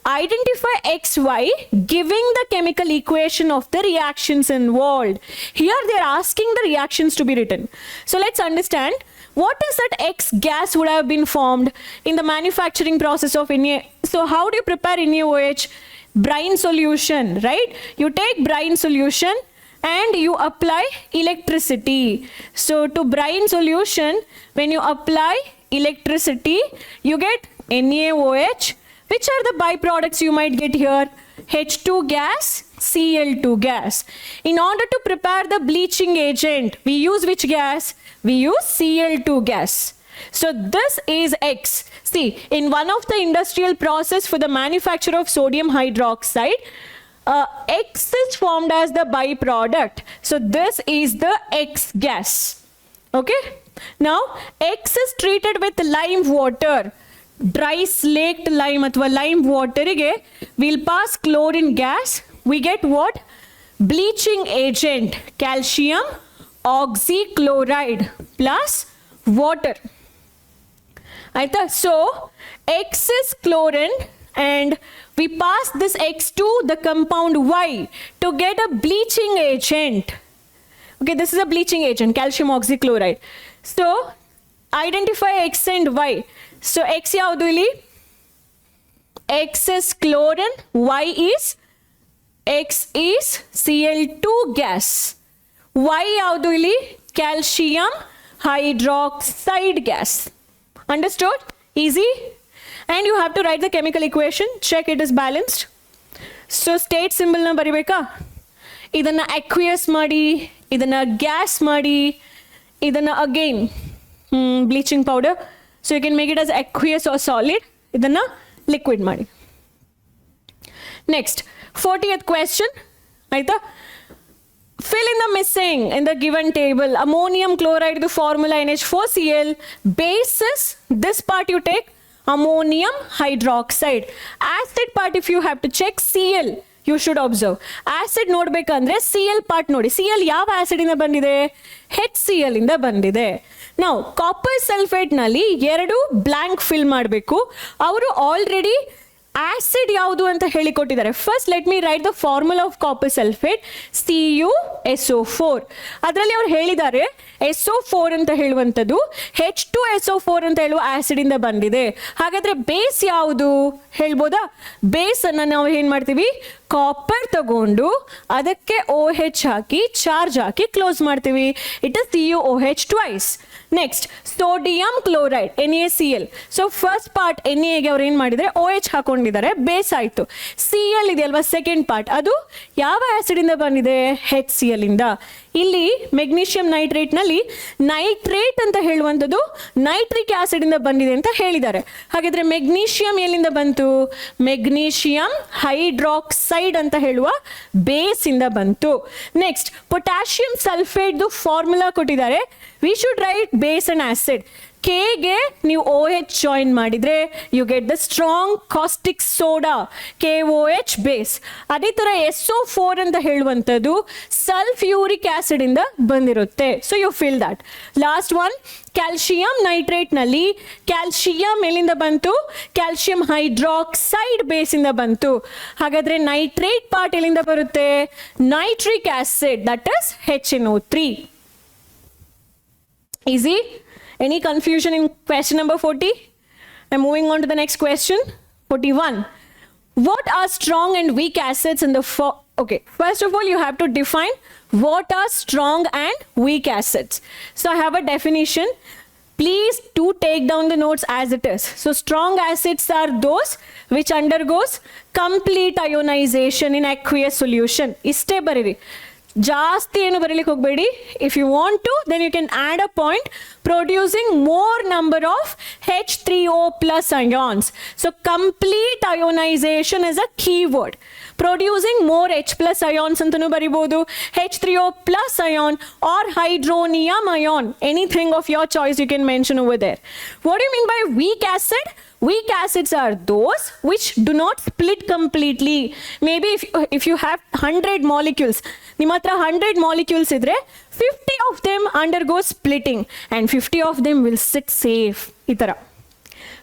identify XY giving the chemical equation of the reactions involved. Here they are asking the reactions to be written. So let's understand. what is that X gas would have been formed in the manufacturing process of Na? So how do you prepare NaOH? Brine solution, right? You take brine solution and you apply electricity. So to brine solution, when you apply electricity, you get NaOH. Which are the byproducts you might get here? H2 gas, Cl2 gas. In order to prepare the bleaching agent, we use which gas? We use Cl2 gas. So this is X. See, in one of the industrial process for the manufacture of sodium hydroxide, X is formed as the byproduct. So this is the X gas. Okay. Now, X is treated with lime water. Dry slaked lime athwa lime water ge we'll pass chlorine gas. We get what? Bleaching agent, calcium oxychloride plus water. So X is chlorine and we pass this X to the compound Y to get a bleaching agent. Okay, this is a bleaching agent, calcium oxychloride. So identify X and Y. So X yavdu illi? X is chlorine, Y is X is Cl2 gas. Y yavdu illi? Calcium hydroxide gas. Understood? Easy? And you have to write the chemical equation. Check it is balanced. So state symbol na baribeka. Idanna aqueous ಮಾಡಿ, idanna gas ಮಾಡಿ, idanna again bleaching powder. So you can make it as aqueous or solid. Idanna liquid ಮಾಡಿ. Next, 40th question. Aita? Fill in the missing in the given table. Ammonium chloride, the formula NH4Cl. Basis, this part you take, ammonium hydroxide. Acid part, if you have to check, Cl. You should observe. Acid ನೋಡ್ಬೇಕಂದ್ರೆ Cl part ನೋಡಿ. Cl ಯಾವ acid ಇಂದ ಬಂದಿದೆ? HCl ಇಂದ ಬಂದಿದೆ. Now, copper sulfate ನಲ್ಲಿ ಎರಡು blank fill ಮಾಡಬೇಕು. ಅವರು ಆಲ್ರೆಡಿ ಆಸಿಡ್ ಯಾವುದು ಅಂತ ಹೇಳಿಕೊಟ್ಟಿದ್ದಾರೆ. First let me right the formula of copper sulphate, CuSO4. ಅದರಲ್ಲಿ ಅವ್ರು ಹೇಳಿದ್ದಾರೆ SO4 ಅಂತ ಹೇಳುವಂಥದ್ದು H2SO4 ಅಂತ ಹೇಳುವ ಆಸಿಡ್ ಇಂದ ಬಂದಿದೆ. ಹಾಗಾದ್ರೆ ಬೇಸ್ ಯಾವುದು ಹೇಳ್ಬೋದಾ? ಬೇಸ್ ಅನ್ನ ನಾವು ಏನ್ ಮಾಡ್ತೀವಿ? ಕಾಪರ್ ತಗೊಂಡು ಅದಕ್ಕೆ OH ಹಾಕಿ ಚಾರ್ಜ್ ಹಾಕಿ ಕ್ಲೋಸ್ ಮಾಡ್ತೀವಿ. It is CuOH twice. Next sodium chloride NaCl. So first part Naಗೆ ಅವ್ರು ಏನ್ ಮಾಡಿದ್ರೆ OH ಹಾಕೊಂಡಿದ್ದಾರೆ, ಬೇಸ್ ಆಯ್ತು. Cl ಇದೆ ಅಲ್ವಾ ಸೆಕೆಂಡ್ ಪಾರ್ಟ್, ಅದು ಯಾವ ಆಸಿಡ್ ಇಂದ ಬಂದಿದೆ? HCl ಇಂದ. ಇಲ್ಲಿ ಮೆಗ್ನೀಷಿಯಂ ನೈಟ್ರೇಟ್ ನಲ್ಲಿ ನೈಟ್ರೇಟ್ ಅಂತ ಹೇಳುವಂಥದ್ದು ನೈಟ್ರಿಕ್ ಆಸಿಡ್ ಇಂದ ಬಂದಿದೆ ಅಂತ ಹೇಳಿದ್ದಾರೆ. ಹಾಗಾದ್ರೆ ಮೆಗ್ನೀಷಿಯಂ ಎಲ್ಲಿಂದ ಬಂತು? ಮೆಗ್ನೀಷಿಯಂ ಹೈಡ್ರಾಕ್ಸೈಡ್ ಅಂತ ಹೇಳುವ ಬೇಸ್ ಇಂದ ಬಂತು. ನೆಕ್ಸ್ಟ್ ಪೊಟ್ಯಾಷಿಯಂ ಸಲ್ಫೇಟ್ ಫಾರ್ಮುಲಾ ಕೊಟ್ಟಿದ್ದಾರೆ. We should write base and acid. ಕೆಗೆ ನೀವು OH ಜಾಯಿನ್ ಮಾಡಿದ್ರೆ you get the strong caustic soda, KOH base. ಅದೇ ತರ SO4 ಅಂತ ಹೇಳುವಂಥದ್ದು ಸಲ್ಫ್ಯೂರಿಕ್ ಆಸಿಡ್ ಇಂದ ಬಂದಿರುತ್ತೆ. So you fill that. Last one calcium nitrate ನಲ್ಲಿ ಕ್ಯಾಲ್ಸಿಯಂ ಎಲ್ಲಿಂದ ಬಂತು? ಕ್ಯಾಲ್ಸಿಯಂ ಹೈಡ್ರಾಕ್ಸೈಡ್ ಬೇಸ್ ಇಂದ ಬಂತು. ಹಾಗಾದ್ರೆ ನೈಟ್ರೇಟ್ ಪಾರ್ಟ್ ಎಲ್ಲಿಂದ ಬರುತ್ತೆ? Nitric acid, that is HNO3. Easy? Any confusion in question number 40? I'm moving on to the next question. 41. What are strong and weak acids in the okay, first of all you have to define what are strong and weak acids. So I have a definition. Please do take down the notes as it is. So strong acids are those which undergoes complete ionization in aqueous solution. Iste bariri. ಜಾಸ್ತಿ ಏನು ಬರೀಲಿಕ್ಕೆ ಹೋಗಬೇಡಿ. If you want to then you can add a point producing more number of H3O plus ions. So complete ionization is a key word. Producing more H plus ions ಅಂತನೂ ಬರಿಬೋದು, H3O plus ion or hydronium ion. Anything of your choice you can mention over there. What do you mean by weak acid? Weak acids are those which do not split completely. Maybe if you have 100 molecules, ನಿಮ್ಮ ಹತ್ರ 100 molecules ಇದ್ರೆ 50 of them undergo splitting and 50 of them will sit safe. ಈ ಥರ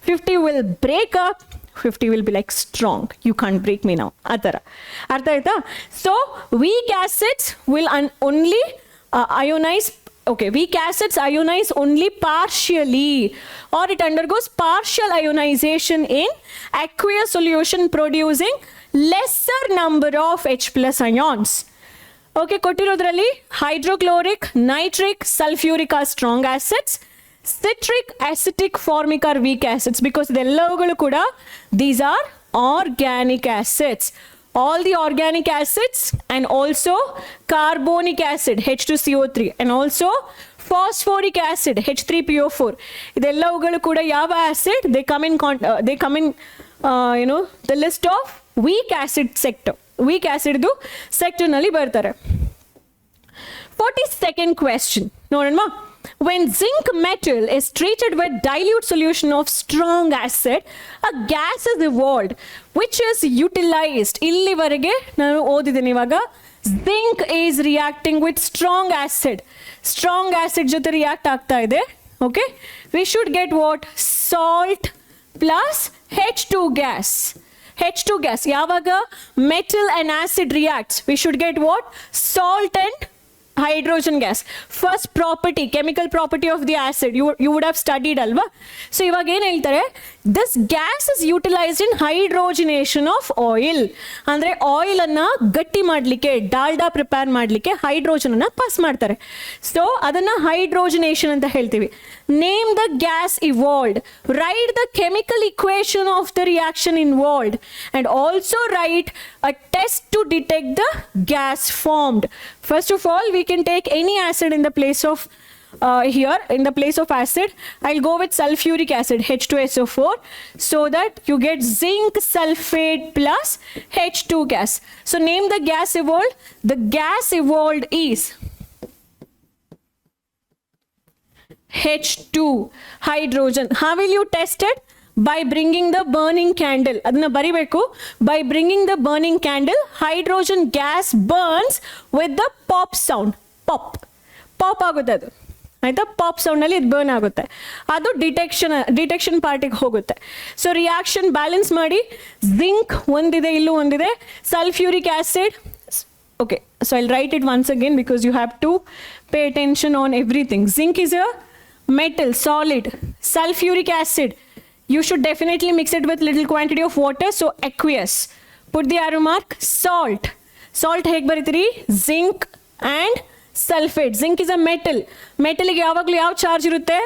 50 will break up, 50 will be like strong. You can't break me now. ಆ ಥರ ಅರ್ಥ ಆಯ್ತಾ? So weak acids will only ionize Okay, weak acids ionize only partially, or it undergoes partial ionization in aqueous solution producing lesser number of H plus ions. Okay, ಕೊಟ್ಟಿರೋದ್ರಲ್ಲಿ hydrochloric, nitric, sulfuric are strong acids. Citric, acidic, formic are weak acids because ಇದೆಲ್ಲವುಗಳು ಕೂಡ these are organic acids. All the organic acids and also carbonic acid H2CO3 and also phosphoric acid H3PO4 ಇದೆಲ್ಲವುಗಳು ಕೂಡ ಯಾವ acid they come in the list of weak acid sector. weak acid ದು sector ನಲ್ಲಿ ಬರ್ತಾರೆ. 42nd question ನೋಡೋಣ. When zinc metal is treated with dilute solution of strong acid, a gas is evolved which is utilized. ಇಲ್ಲಿವರೆಗೆ ನಾನು ಓದಿದ್ದೀನಿ ಇವಾಗ. Zinc is reacting with strong acid. Strong acid ಜೊತೆ react ಆಗ್ತಾ ಇದೆ. Okay, we should get what? Salt plus H2 gas. H2 gas. ಯಾವಾಗ metal and acid reacts, we should get what? Salt and hydrogen gas. First property, chemical property of the acid, you would have studied alva. So ಇವಾಗ ಏನು ಹೇಳ್ತಾರೆ, this gas is utilized in hydrogenation of oil. ಅಂದ್ರೆ oil ಅನ್ನ ಗಟ್ಟಿ ಮಾಡಲಿಕ್ಕೆ, Dalda prepare ಮಾಡಲಿಕ್ಕೆ hydrogen ಅನ್ನ pass ಮಾಡ್ತಾರೆ. ಸೊ ಅದನ್ನ ಹೈಡ್ರೋಜನೇಷನ್ ಅಂತ ಹೇಳ್ತೀವಿ. Name the gas evolved. Write the chemical equation of the reaction involved and also write a test to detect the gas formed. First of all, we can take any acid in the place of here in the place of acid. I'll go with sulfuric acid H2SO4 so that you get zinc sulfate plus H2 gas. So name the gas evolved. The gas evolved is H2 hydrogen. How will you test it? By bringing the burning candle. ಅದನ್ನ ಬರಿಬೇಕು. By bringing the burning candle, hydrogen gas burns with the pop sound. Pop ಆಗುತ್ತೆ ಅದು. ಆಯ್ತಾ? Pop ಸೌಂಡಲ್ಲಿ ಇದು burn ಆಗುತ್ತೆ. ಅದು detection ಪಾರ್ಟಿಗೆ ಹೋಗುತ್ತೆ. ಸೊ ರಿಯಾಕ್ಷನ್ ಬ್ಯಾಲೆನ್ಸ್ ಮಾಡಿ. ಜಿಂಕ್ ಒಂದಿದೆ, ಇಲ್ಲೂ ಒಂದಿದೆ. Sulphuric acid. Okay, so I'll write it once again because you have to pay attention on everything. Zinc is a metal, solid. Sulfuric acid, you should definitely mix it with little quantity of water, so aqueous. Put the arrow mark. Salt ಹೇಗೆ ಬರೀತೀರಿ? Zinc and sulfate. Zinc is a metal. ಮೆಟಲ್ಗೆ ಯಾವಾಗಲೂ ಯಾವ charge ಇರುತ್ತೆ?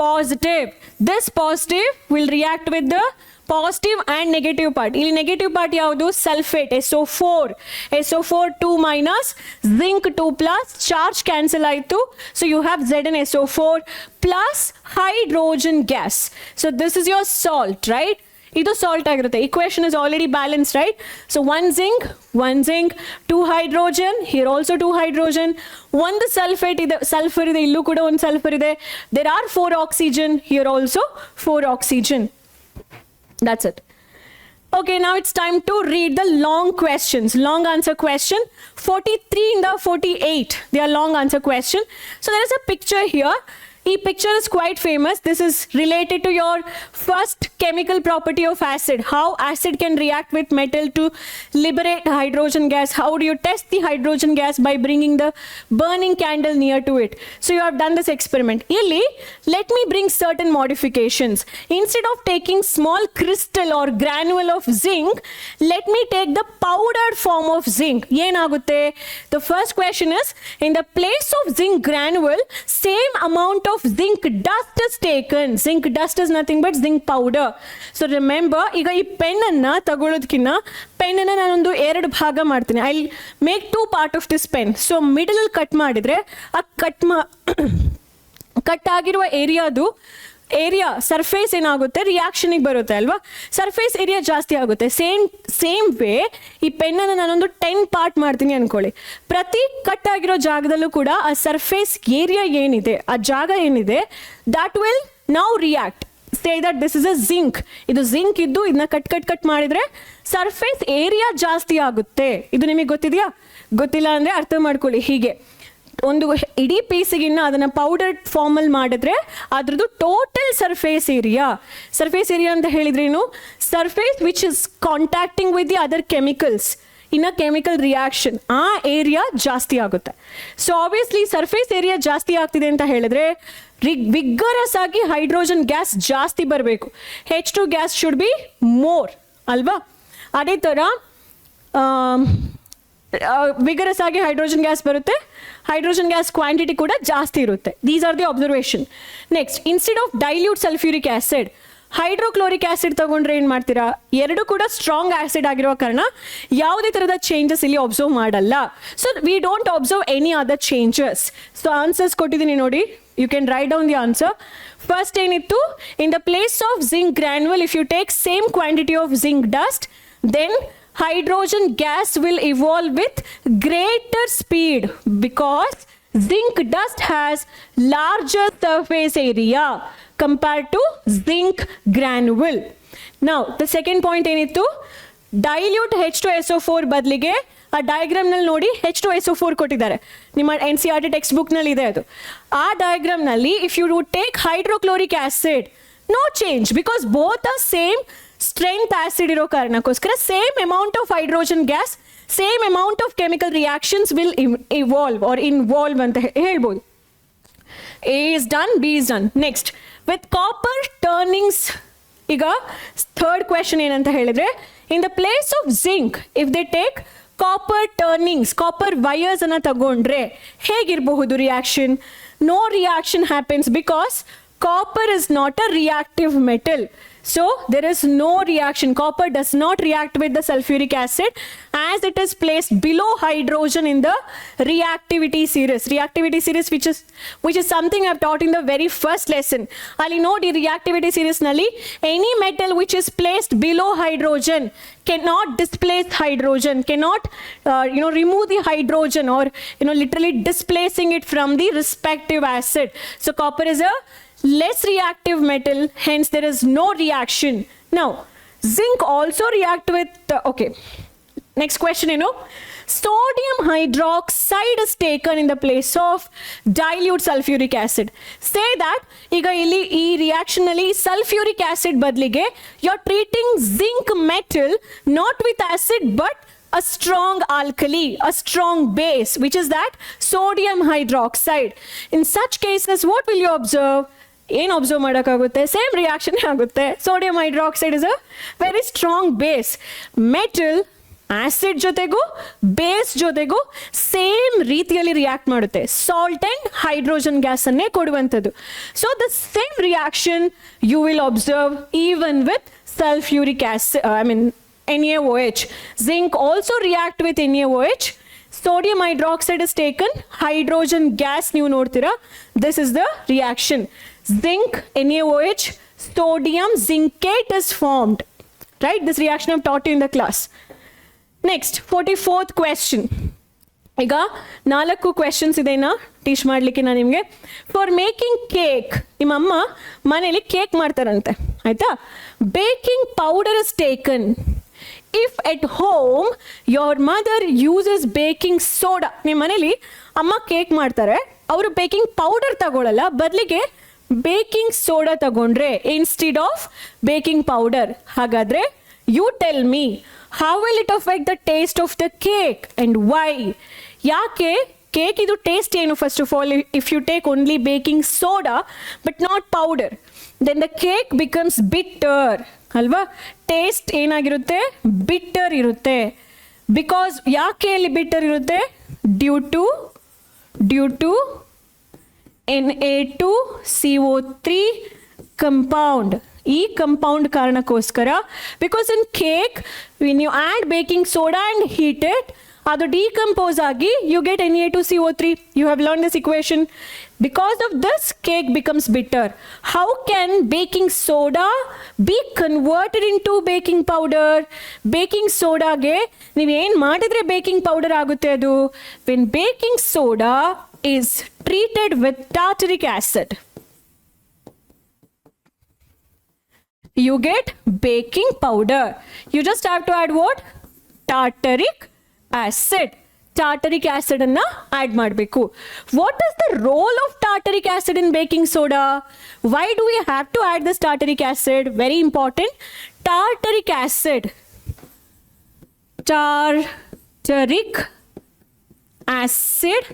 Positive. This positive will react with the positive and negative part. ಇಲ್ಲಿ negative part ಯಾವುದು? Sulphate SO4 2 minus, zinc 2 plus, charge cancel ಆಯಿತು. So you have ZnSO4 plus hydrogen gas. So this is your salt, right? ಇದು salt ಆಗಿರುತ್ತೆ. Equation is already balance, right? So 1 zinc 2 hydrogen, here also 2 hydrogen, ಒಂದು sulphate ಇದೆ, sulphur ಇದೆ, ಇಲ್ಲೂ ಕೂಡ ಒಂದು sulphur ಇದೆ. There are 4 oxygen, here also 4 oxygen. That's it. Okay, now it's time to read the long questions. Long answer question. 43 in the 48. They are long answer question. So there is a picture here. The picture is quite famous. This is related to your first chemical property of acid. How acid can react with metal to liberate hydrogen gas. How do you test the hydrogen gas? By bringing the burning candle near to it. So you have done this experiment. Illi, let me bring certain modifications. Instead of taking small crystal or granule of zinc, let me take the powdered form of zinc. Yenagutte? The first question is, in the place of zinc granule, same amount of zinc dust is taken. Zinc dust is nothing but zinc powder. So remember, ಈಗ ಈ pen ಅನ್ನ ತಗೊಳ್ಳೋದಕ್ಕಿಂತ pen ಅನ್ನ ನಾನೊಂದು 2 ಭಾಗ ಮಾಡ್ತೀನಿ. I make 2 part of this pen. So middle ಅಲ್ಲಿ cut ಮಾಡಿದ್ರೆ ಆ ಕಟ್ ಆಗಿರುವ ಏರಿಯಾ ಸರ್ಫೇಸ್ ಏನಾಗುತ್ತೆ? ರಿಯಾಕ್ಷನಿಗೆ ಬರುತ್ತೆ ಅಲ್ವಾ? ಸರ್ಫೇಸ್ ಏರಿಯಾ ಜಾಸ್ತಿ ಆಗುತ್ತೆ. ಸೇಮ್ ವೇ ಈ ಪೆನ್ನನ್ನು ನಾನೊಂದು 10 ಪಾರ್ಟ್ ಮಾಡ್ತೀನಿ ಅನ್ಕೊಳ್ಳಿ. ಪ್ರತಿ ಕಟ್ ಆಗಿರೋ ಜಾಗದಲ್ಲೂ ಕೂಡ ಆ ಸರ್ಫೇಸ್ ಏರಿಯಾ ಏನಿದೆ, ಆ ಜಾಗ ಏನಿದೆ, ದಾಟ್ will now react. Say that this is a zinc. ಇದು ಜಿಂಕ್ ಇದ್ದು ಇದನ್ನ ಕಟ್ ಮಾಡಿದ್ರೆ ಸರ್ಫೇಸ್ ಏರಿಯಾ ಜಾಸ್ತಿ ಆಗುತ್ತೆ. ಇದು ನಿಮಗೆ ಗೊತ್ತಿದೆಯಾ? ಗೊತ್ತಿಲ್ಲ ಅಂದರೆ ಅರ್ಥ ಮಾಡ್ಕೊಳ್ಳಿ. ಹೀಗೆ ಒಂದು ಇಡೀ ಪೀಸಿಗಿನ್ನ ಅದನ್ನು ಪೌಡರ್ ಫಾರ್ಮಲ್ಲಿ ಮಾಡಿದ್ರೆ ಅದ್ರದ್ದು ಟೋಟಲ್ ಸರ್ಫೇಸ್ ಏರಿಯಾ ಅಂತ ಹೇಳಿದ್ರೇನು? Surface which is contacting with the other chemicals. In a chemical reaction ಆ ಏರಿಯಾ ಜಾಸ್ತಿ ಆಗುತ್ತೆ. ಸೊ ಆಬ್ವಿಯಸ್ಲಿ ಸರ್ಫೇಸ್ ಏರಿಯಾ ಜಾಸ್ತಿ ಆಗ್ತಿದೆ ಅಂತ ಹೇಳಿದ್ರೆ ವಿಗ್ಗರಸ್ ಆಗಿ ಹೈಡ್ರೋಜನ್ ಗ್ಯಾಸ್ ಜಾಸ್ತಿ ಬರಬೇಕು. H2 gas should be more ಅಲ್ವಾ. ಅದೇ ಥರ ವಿಗರಸ್ ಆಗಿ ಹೈಡ್ರೋಜನ್ ಗ್ಯಾಸ್ ಬರುತ್ತೆ, ಹೈಡ್ರೋಜನ್ ಗ್ಯಾಸ್ ಕ್ವಾಂಟಿಟಿ ಕೂಡ ಜಾಸ್ತಿ ಇರುತ್ತೆ. These are the observation. Next, instead of dilute sulphuric acid hydrochloric acid ತಗೊಂಡ್ರೆ ಏನು ಮಾಡ್ತೀರಾ? ಎರಡು ಕೂಡ ಸ್ಟ್ರಾಂಗ್ ಆಸಿಡ್ ಆಗಿರೋ ಕಾರಣ ಯಾವುದೇ ಥರದ ಚೇಂಜಸ್ ಇಲ್ಲಿ ಅಬ್ಸರ್ವ್ ಮಾಡಲ್ಲ. So we don't observe any other changes. So answers ಕೊಟ್ಟಿದ್ದೀನಿ ನೋಡಿ, you can write down the answer. First ಏನಿತ್ತು, in the place of zinc granule if you take same quantity of zinc dust then hydrogen gas will evolve with greater speed because zinc dust has larger surface area compared to zinc granule. Now the second point ಏನತ್ತು, dilute H2SO4 ಬದಲಿಗೆ ಆ ಡಯಾಗ್ರಾಮ್ನಲ್ಲಿ ನೋಡಿ H2SO4 ಕೊಟ್ಟಿದ್ದಾರೆ, ನಿಮ್ಮ NCERT text ಬುಕ್ನಲ್ಲಿ ಇದೆ ಅದು. ಆ ಡಯಾಗ್ರಾಮ್ನಲ್ಲಿ if you take hydrochloric acid no change because both are same strength acid ಇರೋ ಕಾರಣಕ್ಕೋಸ್ಕರ same amount of hydrogen gas, same amount of chemical reactions will evolve or involve ಅಂತ ಹೇಳ್ಬೋದು. A is done, B is done. Next, with copper turnings, ಈಗ third question ಏನಂತ ಹೇಳಿದ್ರೆ, in the place of zinc if they take copper turnings, copper wires ಅನ್ನ ತಗೊಂಡ್ರೆ ಹೇಗಿರಬಹುದು reaction? No reaction happens because copper is not a reactive metal. So there is no reaction. Copper does not react with the sulfuric acid as it is placed below hydrogen in the reactivity series. Reactivity series which is something I've taught in the very first lesson. Ali ನೋಡಿ reactivity series ನಲ್ಲಿ any metal which is placed below hydrogen cannot displace hydrogen, cannot remove the hydrogen or literally displacing it from the respective acid. So copper is a less reactive metal, hence there is no reaction. Now zinc also react with okay, next question, sodium hydroxide is taken in the place of dilute sulfuric acid. Say that ಈಗ ಇಲ್ಲಿ ಈ reaction ಅಲ್ಲಿ sulfuric acid ಬದಲಿಗೆ you are treating zinc metal not with acid but a strong alkali, a strong base, which is that sodium hydroxide. In such cases what will you observe? ಏನು observe ಮಾಡೋಕ್ಕಾಗುತ್ತೆ? Same reaction ಆಗುತ್ತೆ. Sodium hydroxide is a very strong base. Metal acid ಜೊತೆಗೂ base ಜೊತೆಗೂ same ರೀತಿಯಲ್ಲಿ react ಮಾಡುತ್ತೆ. Salt and hydrogen gas ಅನ್ನೇ ಕೊಡುವಂಥದ್ದು. So the same reaction you will observe even with sulphuric acid, NaOH. Zinc also react with NaOH. Sodium hydroxide is taken, hydrogen gas ನೀವು ನೋಡ್ತೀರಾ. This is the reaction. Zinc, NaOH, sodium zincate is formed. Right? This reaction I've taught you in the class. Next, 44th question. ಈಗ 4 questions ಇದೆನಾ teach ಮಾಡಲಿಕ್ಕೆ ನಾನು ನಿಮಗೆ. For making cake, ನಿಮ್ಮಮ್ಮ ಮನೇಲಿ cake ಮಾಡ್ತಾರಂತೆ, ಆಯ್ತಾ? Baking powder is taken. If at home your mother uses baking soda, ನಿಮ್ಮ ಮನೇಲಿ ಅಮ್ಮ ಕೇಕ್ ಮಾಡ್ತಾರೆ, ಅವರು ಬೇಕಿಂಗ್ ಪೌಡರ್ ತಗೊಳ್ಳಲ್ಲ, ಬದಲಿಗೆ ಬೇಕಿಂಗ್ ಸೋಡಾ ತಗೊಂಡ್ರೆ ಇನ್ಸ್ಟೆಡ್ ಆಫ್ ಬೇಕಿಂಗ್ ಪೌಡರ್, ಹಾಗಾದ್ರೆ you tell me how will it affect the taste of the cake and why? ಯಾಕೆ ಕೇಕ್ ಇದು ಟೇಸ್ಟ್ ಏನು? First of all, if you take only baking soda but not powder then the cake becomes bitter ಅಲ್ವಾ? Taste ಏನಾಗಿರುತ್ತೆ? ಬಿಟ್ಟರ್ ಇರುತ್ತೆ. Because ಯಾಕೆ ಅಲ್ಲಿ bitter ಇರುತ್ತೆ? Due to Na2CO3 compound. ಈ ಕಂಪೌಂಡ್ ಕಾರಣಕ್ಕೋಸ್ಕರ, because in cake when you add baking soda and heat it, ಅದು decompose ಆಗಿ you get Na2CO3. You have learned this equation. Because of this, cake becomes bitter. How can baking soda be converted into baking powder? Baking soda ಗೆ ನೀವು ಏನು ಮಾಡಿದ್ರೆ baking powder ಆಗುತ್ತೆ ಅದು? When baking soda is treated with tartaric acid, you get baking powder. You just have to add what? Tartaric acid. Tartaric acid ಅನ್ನ add ಮಾಡಬೇಕು. What is the role of tartaric acid in baking soda? Why do we have to add this tartaric acid? Very important. Tartaric acid. Tartaric acid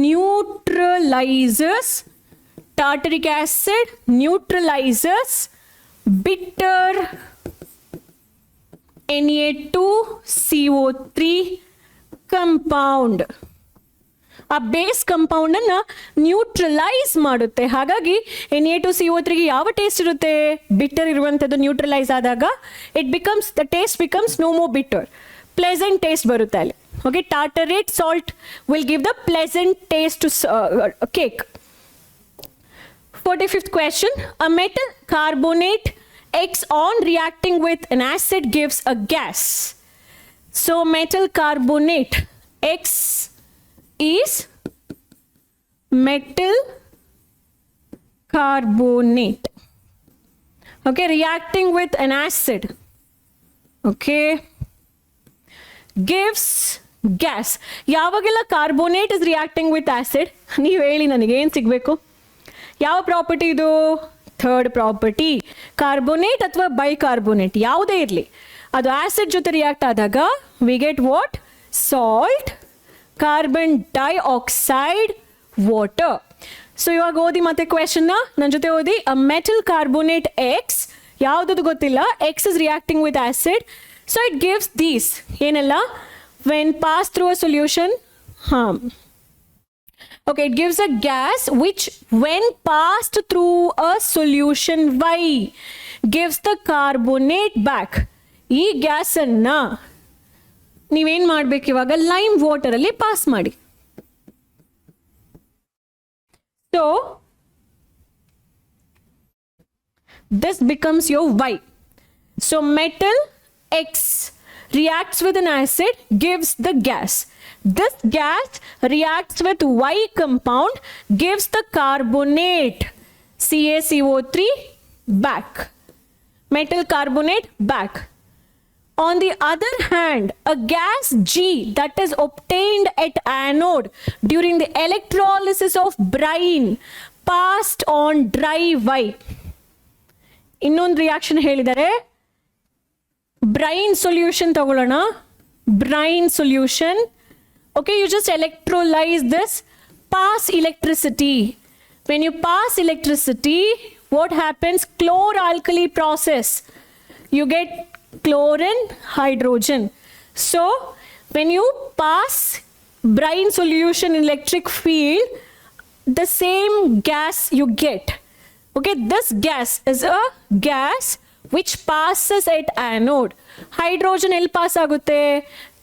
neutralizes tartaric acid neutralizes bitter Na2CO3 compound. ಆ base compound ಅನ್ನ neutralise ಮಾಡುತ್ತೆ. ಹಾಗಾಗಿ Na2CO3 ಗೆ ಯಾವ taste ಇರುತ್ತೆ? ಬಿಟ್ಟರ್ ಇರುವಂತದ್ದು neutralise ಆದಾಗ the taste becomes no more bitter, pleasant taste ಬರುತ್ತೆ ಅಲ್ಲಿ. Okay, tartrate salt will give the pleasant taste to cake. 45th question. A metal carbonate X on reacting with an acid gives a gas. So metal carbonate X is metal carbonate. Okay, reacting with an acid. Okay, gives gas. ಯಾವಾಗೆಲ್ಲ carbonate is reacting with acid, ನೀವು ಹೇಳಿ ನನಗೆ ಏನು ಸಿಗಬೇಕು? ಯಾವ property ಇದು? Third property. Carbonate ಅಥವಾ bicarbonate ಯಾವುದೇ ಇರಲಿ, ಅದು ಆಸಿಡ್ ಜೊತೆ ರಿಯಾಕ್ಟ್ ಆದಾಗ we get what? Salt, carbon dioxide, water. So ಇವಾಗ ಓದಿ ಮತ್ತೆ ಕ್ವೆಶನ್ನ ನನ್ನ ಜೊತೆ ಓದಿ. ಅ ಮೆಟಲ್ ಕಾರ್ಬೋನೇಟ್ ಎಕ್ಸ್, ಯಾವುದದು ಗೊತ್ತಿಲ್ಲ, X is reacting with acid, so it gives these ಏನೆಲ್ಲ? When pass through a solution, okay, it gives a gas which when passed through a solution Y gives the carbonate back. ಈ gas ಅನ್ನ ನೀವೇನ್ ಮಾಡ್ಬೇಕು ಇವಾಗ? Lime water ಅಲ್ಲಿ pass ಮಾಡಿ. So this becomes your Y. So metal X reacts with an acid, gives the gas. This gas reacts with Y compound, gives the carbonate CaCO3 back. Metal carbonate back. On the other hand, a gas G that is obtained at anode during the electrolysis of brine passed on dry Y. ಇನ್ನೊಂದು reaction ಹೇಳಿದ್ದಾರೆ. Brain solution ತಗೊಳ್ಳೋಣ. Brain solution. Okay, you just electrolyze this, pass electricity. When you pass electricity, what happens? Chlor-alkali process. You get chlorine, hydrogen. So, when you pass brine solution in electric field, the same gas you get. Okay, this gas is a gas which passes at anode. Hydrogen el pass agutte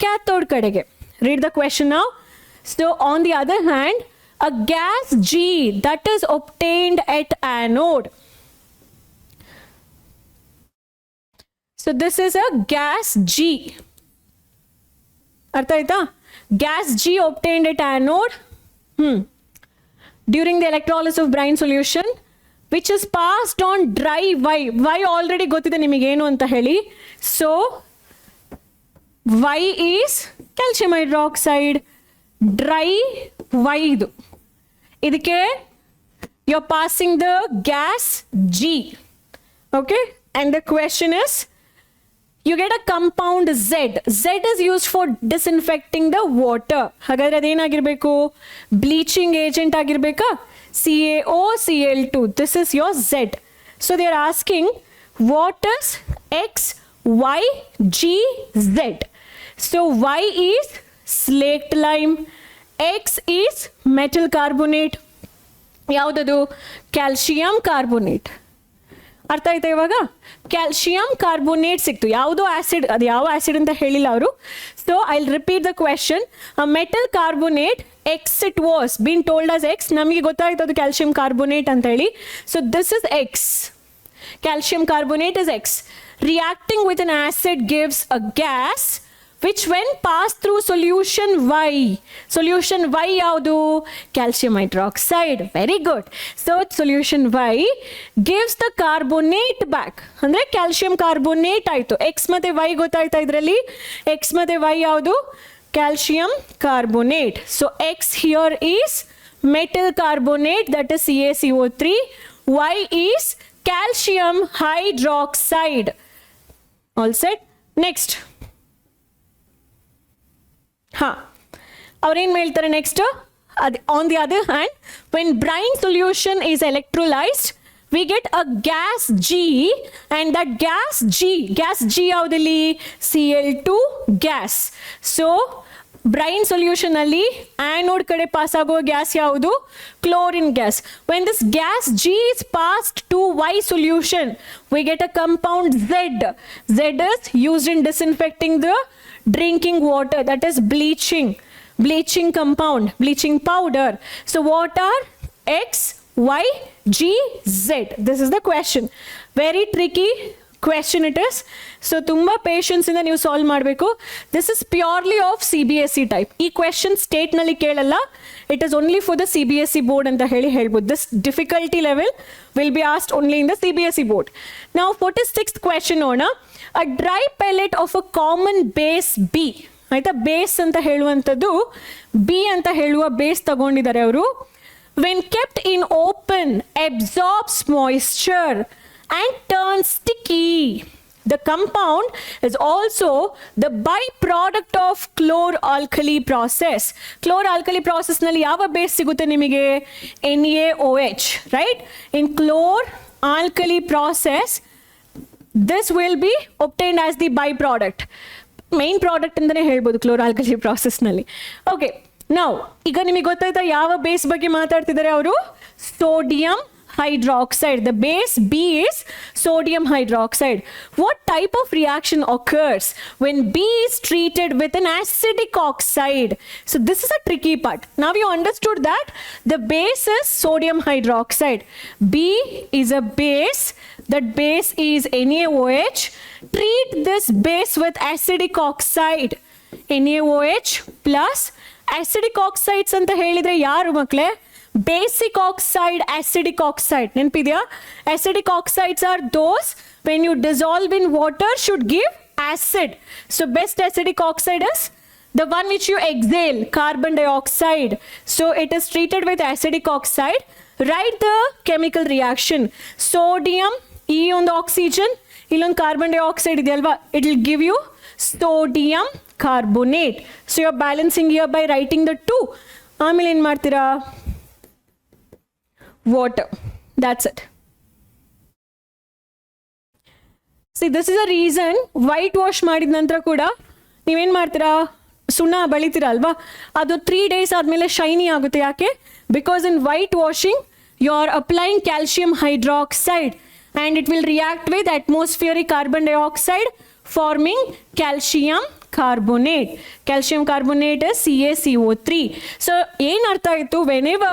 cathode kadege. Read the question now. So on the other hand, a gas G that is obtained at anode. So this is a gas G. Artha aita? Gas G obtained at anode during the electrolysis of brine solution, which is passed on dry Y. Y already gottide nimige enu anta heli. So Y is calcium hydroxide. Dry Y ಇದು. ಇದಕ್ಕೆ you're passing the gas G. Okay, and the question is you get a compound Z. Z is used for disinfecting the water. ಹಾಗಾದ್ರೆ ಅದೇನಾಗಿರ್ಬೇಕು? Bleaching agent ಆಗಿರ್ಬೇಕಾ? CaOCl2. This is your Z. So they are asking what is X, Y, G, Z. So Y is slaked lime, X is metal carbonate, ಯಾವುದದು? Calcium carbonate. ಅರ್ಥ ಆಯ್ತಾ ಇವಾಗ? Calcium carbonate ಸಿಕ್ತು. ಯಾವುದೋ acid, ಅದು ಯಾವ acid ಅಂತ ಹೇಳಿಲ್ಲ ಅವರು. So I will repeat the question. A metal carbonate X it was been told as X. ನಮಗೆ ಗೊತ್ತಾಯ್ತು ಅದು ಕ್ಯಾಲ್ಶಿಯಂ ಕಾರ್ಬೋನೇಟ್ ಅಂತ ಹೇಳಿ. So this is X. Calcium carbonate is X. Reacting with an acid gives a gas which when passed through solution Y. Solution Y yaudu? Calcium hydroxide. Very good. So solution Y gives the carbonate back. Andre calcium carbonate ಆಯ್ತು. X ಮತ್ತೆ Y ಗೊತ್ತಾಯ್ತಾ ಇದರಲ್ಲಿ? X ಮತ್ತೆ Y yaudu? Calcium carbonate. So X here is metal carbonate, that is CaCO3. Y is calcium hydroxide. All set. Next. ಹಾಂ, ಅವ್ರೇನು ಹೇಳ್ತಾರೆ next, on the other hand, when brine solution is electrolyzed, we get a gas G, and that gas G ಯಾವ್ದಲ್ಲಿ Cl2 gas. So brine solution ಅಲ್ಲಿ anode ಕಡೆ pass ಆಗೋ gas ಯಾವುದು, chlorine gas. When this gas G is passed to Y solution, we get a compound Z. Z is used in disinfecting the drinking water, that is bleaching compound, bleaching powder. So what are X, Y, G, Z? This is the question. Very tricky question it is. So tumba patience inda ನೀವು solve ಮಾಡಬೇಕು. This is purely of CBSE type. ಈ question state ನಲ್ಲಿ ಕೇಳಲ್ಲ. It is only for the CBSE board ಅಂತ ಹೇಳ್ಬೋದು. This difficulty level will be asked only in the CBSE board. Now 46th question ನೋಡೋಣ. A dry pellet of a common base B, ಆಯ್ತಾ, base ಅಂತ ಹೇಳುವಂಥದ್ದು B ಅಂತ ಹೇಳುವ base ತಗೊಂಡಿದ್ದಾರೆ ಅವರು. When kept in open absorbs moisture and turn sticky. The compound is also the byproduct of chlor alkali process. Chlor alkali ಪ್ರಾಸೆಸ್ನಲ್ಲಿ ಯಾವ base ಸಿಗುತ್ತೆ ನಿಮಗೆ, NaOH, right. In chlor alkali process this will be obtained as the byproduct. Main product ಅಂತಲೇ ಹೇಳ್ಬೋದು ಕ್ಲೋರ್ alkali ಪ್ರಾಸೆಸ್ನಲ್ಲಿ. Okay, ನಾವು ಈಗ ನಿಮಗೆ ಗೊತ್ತಾಯ್ತಾ ಯಾವ ಬೇಸ್ ಬಗ್ಗೆ ಮಾತಾಡ್ತಿದ್ದಾರೆ ಅವರು, sodium hydroxide. The base B is sodium hydroxide. What type of reaction occurs when B is treated with an acidic oxide? So this is a tricky part. Now you understood that the base is sodium hydroxide. B is a base. That base is NaOH. Treat this base with acidic oxide. NaOH plus acidic oxides ಅಂತ ಹೇಳಿದ್ರೆ ಯಾರು ಮಕ್ಕಳೇ, basic oxide, acidic oxide. ನೆನಪಿದೆಯಾ? Acidic oxides are those when you dissolve in water should give acid. So best acidic oxide is the one which you exhale, carbon dioxide. So it is treated with acidic oxide. Write the chemical reaction. Sodium, E on the oxygen, illon carbon dioxide ideyalva, it will give you sodium carbonate. So you're balancing here by writing the 2. ಆಮೇಲೆ ಏನು ಮಾಡ್ತೀರಾ, water. That's it. See, this is a reason white wash ಮಾಡಿದ ನಂತರ ಕೂಡ ನೀವೇನು ಮಾಡ್ತೀರಾ, ಸುಣ್ಣ ಬಳಿತೀರಾ ಅಲ್ವಾ, ಅದು 3 days ಆದಮೇಲೆ ಶೈನಿ ಆಗುತ್ತೆ. ಯಾಕೆ? Because in white washing you are applying calcium hydroxide and it will react with atmospheric carbon dioxide forming calcium carbonate. Calcium carbonate is CaCO3. So ಏನು ಅರ್ಥ ಆಯಿತು, whenever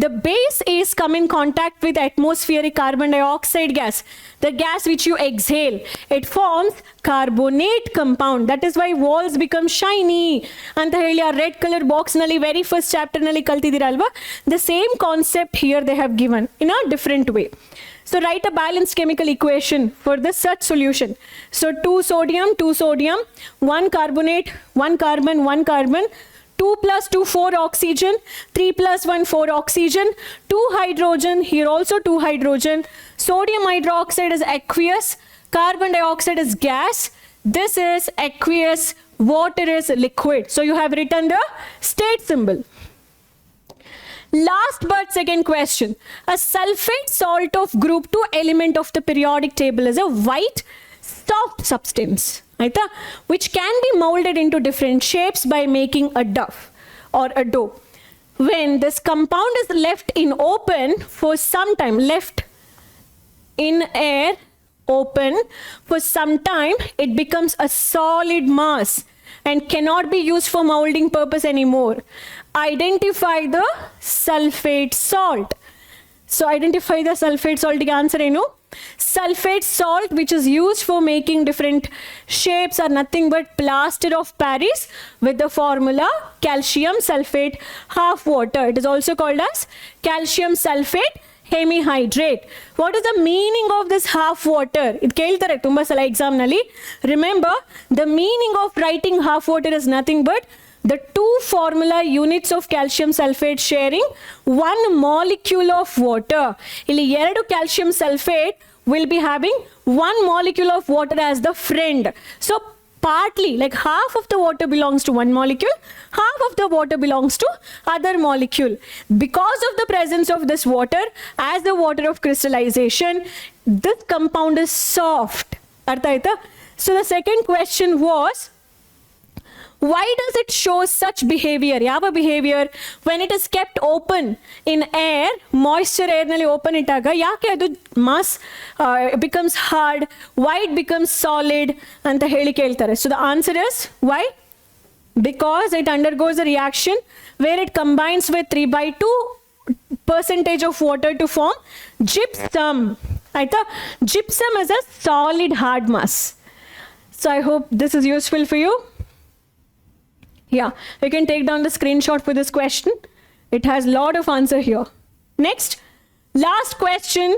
the base is come in contact with atmospheric carbon dioxide gas, the gas which you exhale, it forms carbonate compound. That is why walls become shiny ಅಂತ ಹೇಳಿ ಆ red colour box ನಲ್ಲಿ very first chapter ನಲ್ಲಿ ಕಲ್ತಿದ್ದೀರಲ್ವಾ. The same concept here they have given in a different way. So write a balanced chemical equation for this such solution. So 2 sodium, 1 carbonate, 1 carbon, 1 carbon, 2 plus 2, 4 oxygen, 3 plus 1, 4 oxygen, 2 hydrogen, here also 2 hydrogen. Sodium hydroxide is aqueous, carbon dioxide is gas, this is aqueous, water is liquid. So you have written the state symbol. Last but second question. A sulfate salt of group 2 element of the periodic table is a white soft substance, right? Which can be molded into different shapes by making a dough or a dough. When this compound is left in open for some time, left in air open for some time, it becomes a solid mass and cannot be used for molding purpose anymore. Identify the sulfate salt. So identify the sulfate salt. The answer is no. Sulfate salt which is used for making different shapes are nothing but plaster of Paris with the formula calcium sulfate half water. It is also called as calcium sulfate hemihydrate. What is the meaning of this half water? It keltare tumba sala exam nalli. Remember, the meaning of writing half water is nothing but the 2 formula units of calcium sulfate sharing 1 molecule of water. Illi 2 calcium sulfate will be having 1 molecule of water as the friend. So partly, like half of the water belongs to one molecule, half of the water belongs to other molecule. Because of the presence of this water, as the water of crystallization, this compound is soft. Artha aita? So the second question was, why does it show such behavior? Yava behavior when it is kept open in air, moisture air nalli open ittaga yake adu mass becomes hard, why it becomes solid anta heli keltare. So the answer is why? Because it undergoes a reaction where it combines with 3/2% of water to form gypsum. Aita? Gypsum is a solid hard mass. So I hope this is useful for you. Yeah, you can take down the screenshot for this question. It has a lot of answer here. Next, last question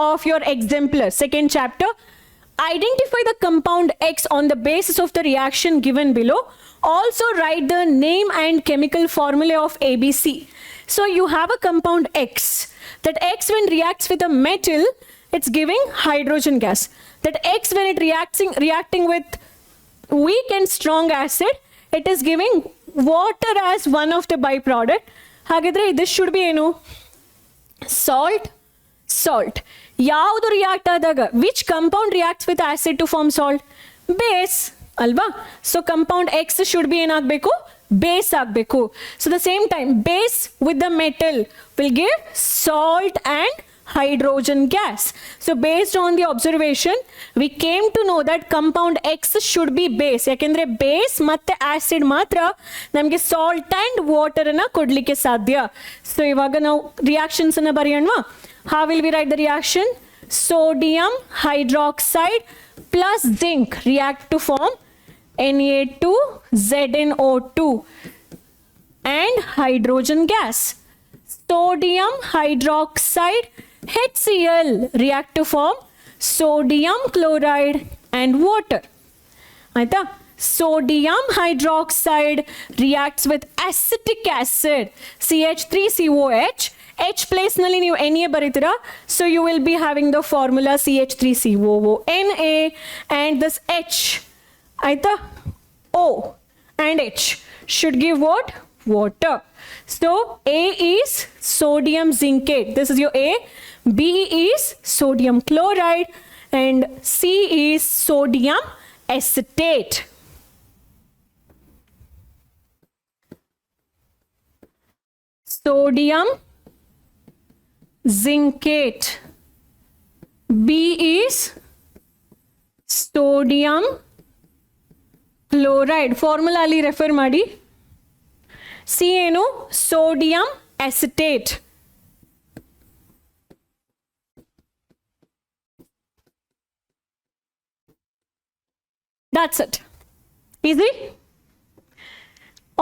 of your exemplar, second chapter. Identify the compound X on the basis of the reaction given below. Also write the name and chemical formula of ABC. So you have a compound X. That X when reacts with a metal, it's giving hydrogen gas. That X when it reacting with weak and strong acid, it is giving water as one of the byproduct. Hagidre this should be ಏನು? Salt. ಯಾವುದು react ಆದಾಗ, which compound reacts with acid to form salt? Base ಅಲ್ವಾ? So compound X should be ಏನಾಗಬೇಕು? Base ಆಗಬೇಕು. So the same time base with the metal will give salt and hydrogen gas. So based on the observation, we came to know that compound X should be base. ಯಾಕೆಂದ್ರೆ base ಮತ್ತೆ acid ಮಾತ್ರ ನಮಗೆ salt and water ಅನ್ನ ಕೊಡ್ಲಿಕ್ಕೆ ಸಾಧ್ಯ. So ಇವಾಗ ನಾವು reactions ಅನ್ನ ಬರೆಯೋಣವಾ? How will we write the reaction? Sodium hydroxide plus zinc react to form Na2ZnO2 and hydrogen gas. Sodium hydroxide HCl react to form sodium chloride and water. Aita? Sodium hydroxide reacts with acetic acid CH3COH. H place nalli ನೀವು Na ಬರೀತೀರಾ, so you will be having the formula CH3COONA and this H, aita? O and H should give what? Water. So A is sodium zincate. This is your A. B is sodium chloride and C is sodium acetate. Sodium zincate. B is sodium chloride. Formula ali refer ಮಾಡಿ. C ಏನು? Sodium acetate. That's it. Easy?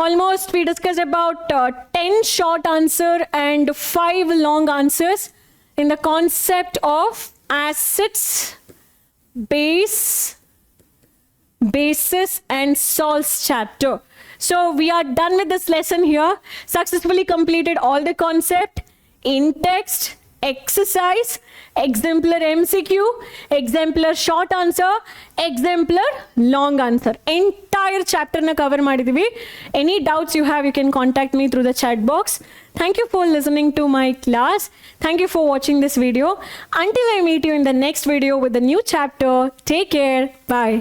Almost we discussed about 10 short answer and 5 long answers in the concept of acids, bases and salts chapter. So we are done with this lesson here. Successfully completed all the concept in text, exercise, exemplar MCQ, exemplar short answer, exemplar long answer. Entire chapter na cover ಮಾಡಿದೀವಿ. Any doubts you have, you can contact me through the chat box. Thank you for listening to my class. Thank you for watching this video. Until I meet you in the next video with a new chapter, take care. Bye.